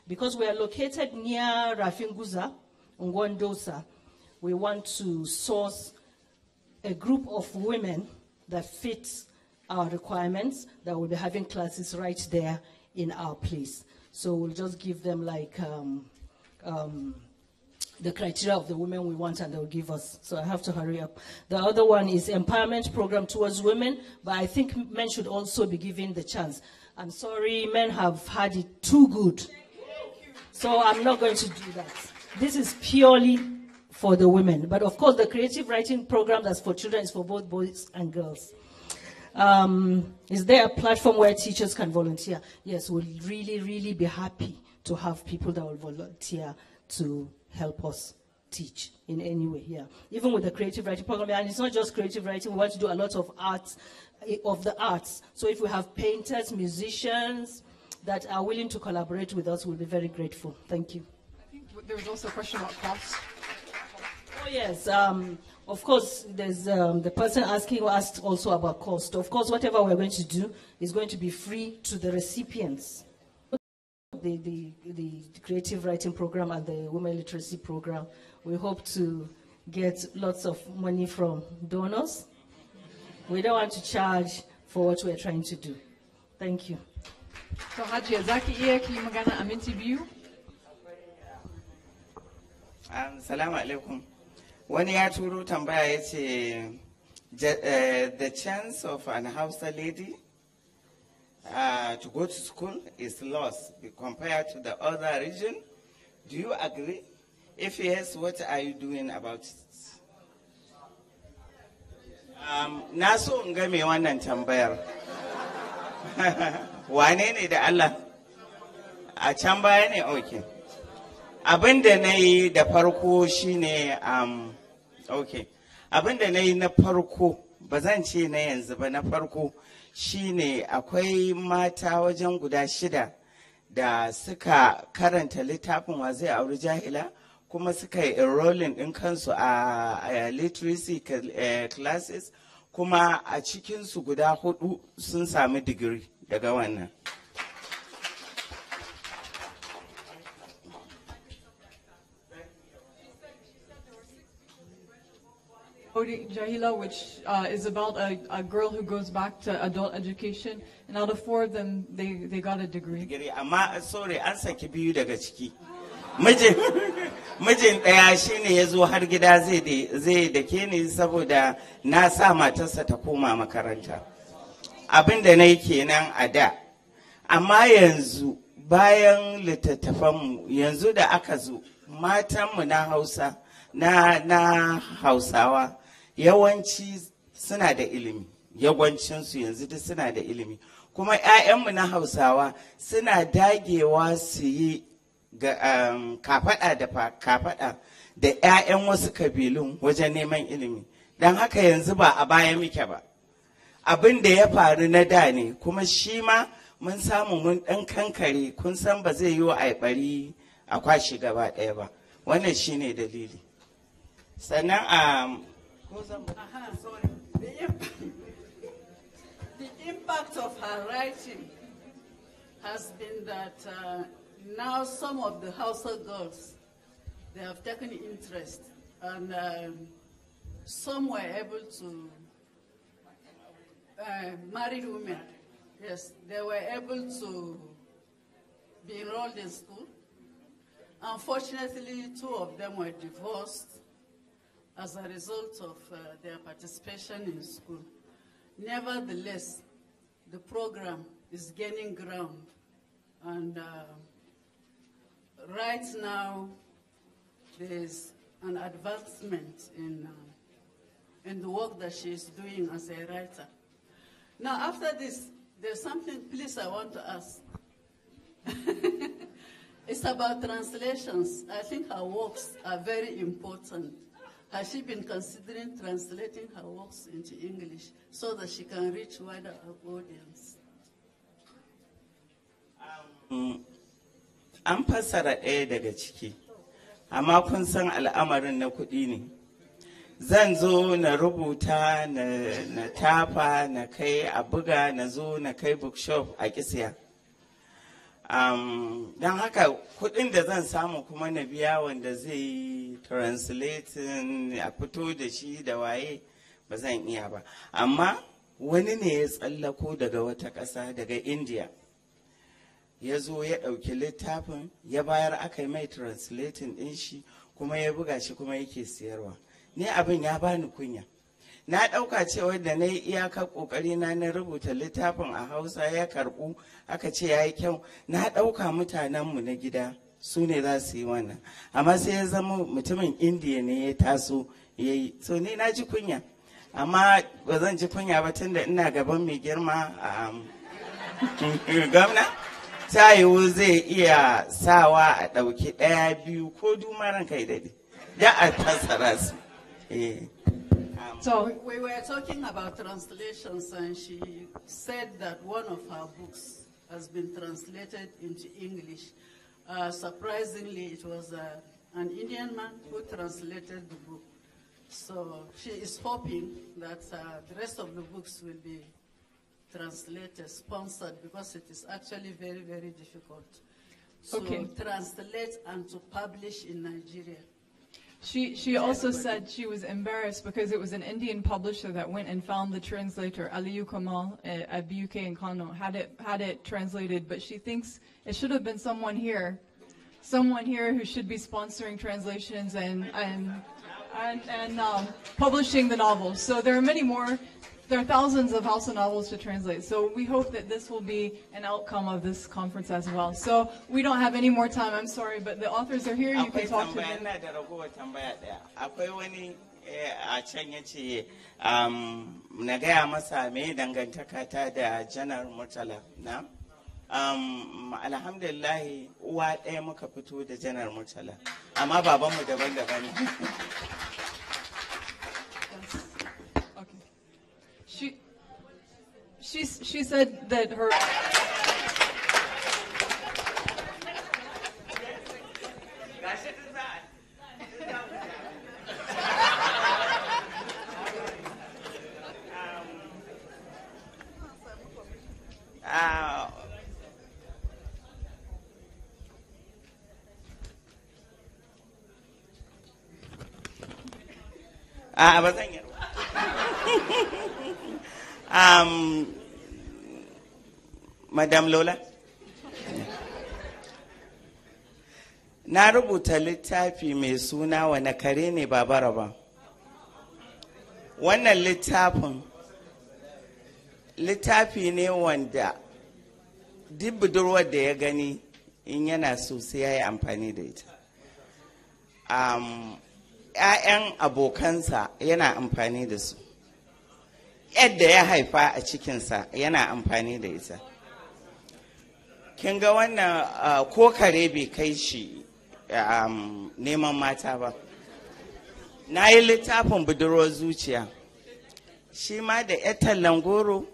because we are located near Rafinguza, Ngwandosa, we want to source a group of women that fits our requirements, that will be having classes right there in our place. So we'll just give them like the criteria of the women we want, and they'll give us. So I have to hurry up. The other one is empowerment program towards women, but I think men should also be given the chance. I'm sorry, men have had it too good. So I'm not going to do that. This is purely for the women. But of course, the creative writing program that's for children is for both boys and girls. Is there a platform where teachers can volunteer? Yes, we'll really, really be happy to have people that will volunteer to help us teach in any way, yeah. Even with the creative writing program, and it's not just creative writing, we want to do a lot of arts, of the arts. So if we have painters, musicians that are willing to collaborate with us, we'll be very grateful. Thank you. I think there was also a question about cost. Oh yes, of course, there's the person asking asked also about cost. Of course, whatever we're going to do is going to be free to the recipients. The creative writing program and the women literacy program, we hope to get lots of money from donors. We don't want to charge for what we're trying to do. Thank you. So Hajiya, zaki iya ki magana a minti biyu? Salamu alaikum. Wani ya turo tambaya ya ce, the chance of an Hausa lady to go to school is lost compared to the other region. Do you agree? If yes, what are you doing about it? Na so in ga me wannan tambayar. Wane ne da Allah? A can baya ne? Okay. Abin da na yi da farko shine, okay. Abin da na yi na farko, ba zan ce na yanzu ba, na farko shine akwai mata wajen guda 6 da suka karanta littafin wa zai auri jahila, kuma suka yi enrolling ɗin kansu a literacy classes, kuma a cikinsu guda 4 sun sami digiri daga wannan. Jahila, which is about a girl who goes back to adult education, and out of 4 of them, they got a degree. Amma sorry, an saki 2 daga ciki. Mijin ɗaya shine ya zo har gida zai dake ni saboda na sa matarsa ta koma makaranta. Abin da na yi kenan a da. Amma yanzu bayan littattafanmu, yanzu da aka zo, matanmu na Hausa, na Hausawa, yawanci suna da ilimi. Yawancinsu yanzu duk suna da ilimi. Kuma 'ya'yanmu na Hausawa suna dagewa su yi kafaɗa da kafaɗa da 'ya'yan wasu kabilun wajen neman ilimi. Don haka yanzu ba a baya muke ba. Abin da ya faru na da ne, kuma shi ma mun samu mun ɗan kankare, kun san ba zai yi wa a bari a kwashi gaba ɗaya ba. Wannan shi ne dalili. Sannan the impact of her writing has been that now some of the Hausa girls, they have taken interest, and some were able to, married women, yes, they were able to be enrolled in school. Unfortunately, 2 of them were divorced as a result of their participation in school. Nevertheless, the program is gaining ground, and right now there is an advancement in the work that she is doing as a writer. Now, after this, there's something, please, I want to ask. It's about translations. I think her works are very important. Has she been considering translating her works into English so that she can reach wider audience? An fassara ɗaya daga ciki, amma kun san al'amarin na kuɗi ne. Zan zo na rubuta, na tafa, na kai a buga, na zo na kai bookshop a kisiya. Don haka kuɗin da zan samu kuma na biya wanda zai yi translating a fito da shi da waye ba zan iya ba. Amma wani ne ya tsallako daga wata ƙasa, daga India. Ya zo ya ɗauki littafin, ya bayar aka yi mai translating ɗin shi, kuma ya buga shi kuma yake siyarwa. Ni abin ya bani kunya. Na ɗauka cewa da na yi iyakar ƙoƙari na rubuta littafin a Hausa ya karɓu, aka ce ya yi kyau. Na ɗauka mutanenmu na gida su ne za su yi wannan. Amma sai ya zama mutumin Indiya ne ya taso ya yi. So ni na ji kunya. Amma ba zan ji kunya ba tun da ina gaban mai girma a gwamna. Ta yiwu zai iya sawa a ɗauki 1, 2 ko dumaran kai daɗi. Da a fassara su. So we were talking about translations, and she said that one of her books has been translated into English. Surprisingly, it was an Indian man who translated the book. So she is hoping that the rest of the books will be translated, sponsored, because it is actually very, very difficult to translate and to publish in Nigeria. She also said she was embarrassed because it was an Indian publisher that went and found the translator, Aliyu Kamal at BUK in Kano, had it translated, but she thinks it should have been someone here who should be sponsoring translations and publishing the novels. So there are many more. There are thousands of Hausa novels to translate. So we hope that this will be an outcome of this conference as well. So we don't have any more time. I'm sorry, but the authors are here. You can talk to them. Akwai wani a can ya ce na gaya masa me dangantaka ta da Janar Murtala na. Alhamdulillah uwa ɗaya muka fito da Janar Murtala, amma babanmu daban-daban ne. She said that her. Ba zan yi. Madam Lola, na rubuta littafi mai suna Wane kare ne ba bara ba. Wannan littafi ne wanda duk budurwar da ya gani in yana so sai ya yi amfani da ita. ‘Ya'yan abokansa yana amfani da su. Yadda ya haifa a cikinsa yana amfani da ita. Kin ga wannan ko kare bai kai shi neman mata ba. Na yi littafin budurwar zuciya. Shi ma da ‘yar tallan goro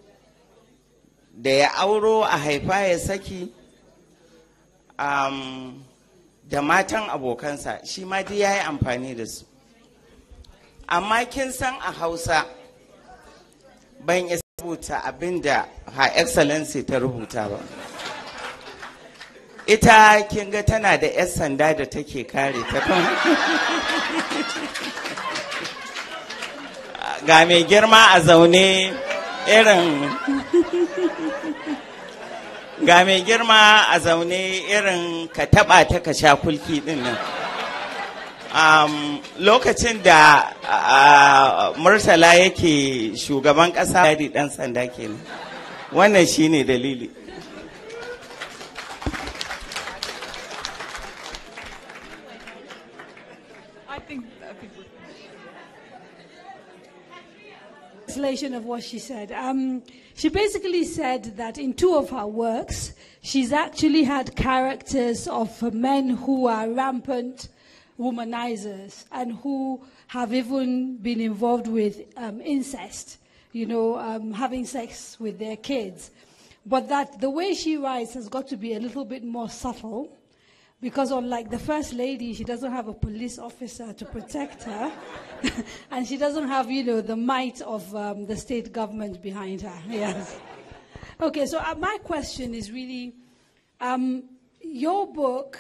da ya auro a haifa ya saki da matan abokansa, shi ma duk ya yi amfani da su. Amma kin san a Hausa ban isa rubuta abin da Her Excellency ta rubuta ba. Ita kin ga tana da 'yar sanda da take kare ta kan. ga mai girma a zaune irin ga mai girma a zaune irin ka taba ta ka sha kulki din nan. Lokacin da Murtala yake shugaban ƙasa yadi ɗan sanda kenan. Wannan shine dalili. Translation of what she said. She basically said that in 2 of her works, she's actually had characters of men who are rampant womanizers and who have even been involved with incest, having sex with their kids. But that the way she writes has got to be a little bit more subtle, because unlike the First Lady, she doesn't have a police officer to protect her, and she doesn't have, the might of the state government behind her. Yes. Okay, so my question is really, your book,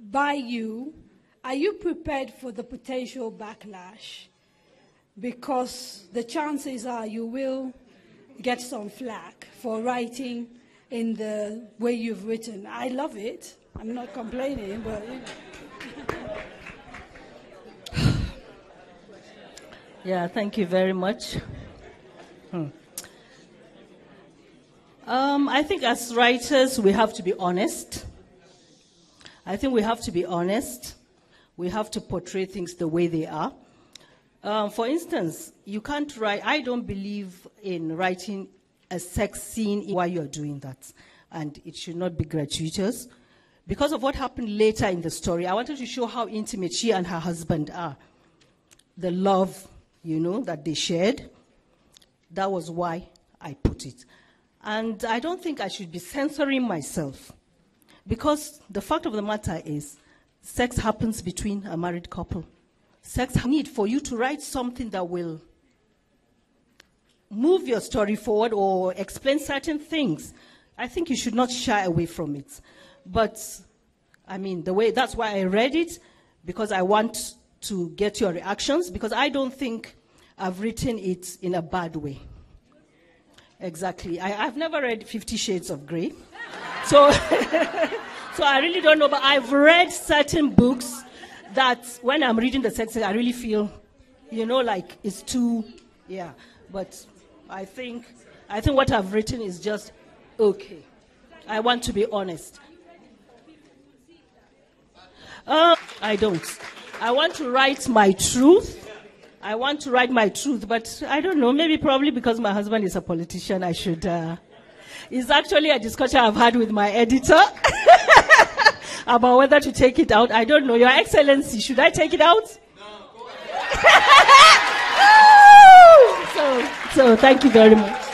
by you, are you prepared for the potential backlash? Because the chances are you will get some flack for writing in the way you've written. I love it. I'm not complaining, but... Yeah, thank you very much. I think as writers, we have to be honest. I think we have to be honest. We have to portray things the way they are. For instance, you can't write, I don't believe in writing a sex scene while you're doing that. And it should not be gratuitous. Because of what happened later in the story, I wanted to show how intimate she and her husband are. The love, that they shared. That was why I put it. And I don't think I should be censoring myself. Because the fact of the matter is, sex happens between a married couple. Sex need for you to write something that will move your story forward or explain certain things. I think you should not shy away from it. But, that's why I read it, because I want to get your reactions, because I don't think I've written it in a bad way. Exactly. I've never read 50 Shades of Grey. So, so I really don't know, but I've read certain books that when I'm reading the sex, I really feel, like it's too, yeah. But I think what I've written is just okay. I want to be honest. I don't. I want to write my truth. I want to write my truth, but I don't know, maybe probably because my husband is a politician, I should... It's actually a discussion I've had with my editor about whether to take it out. I don't know. Your Excellency, should I take it out? No, go ahead. So thank you very much.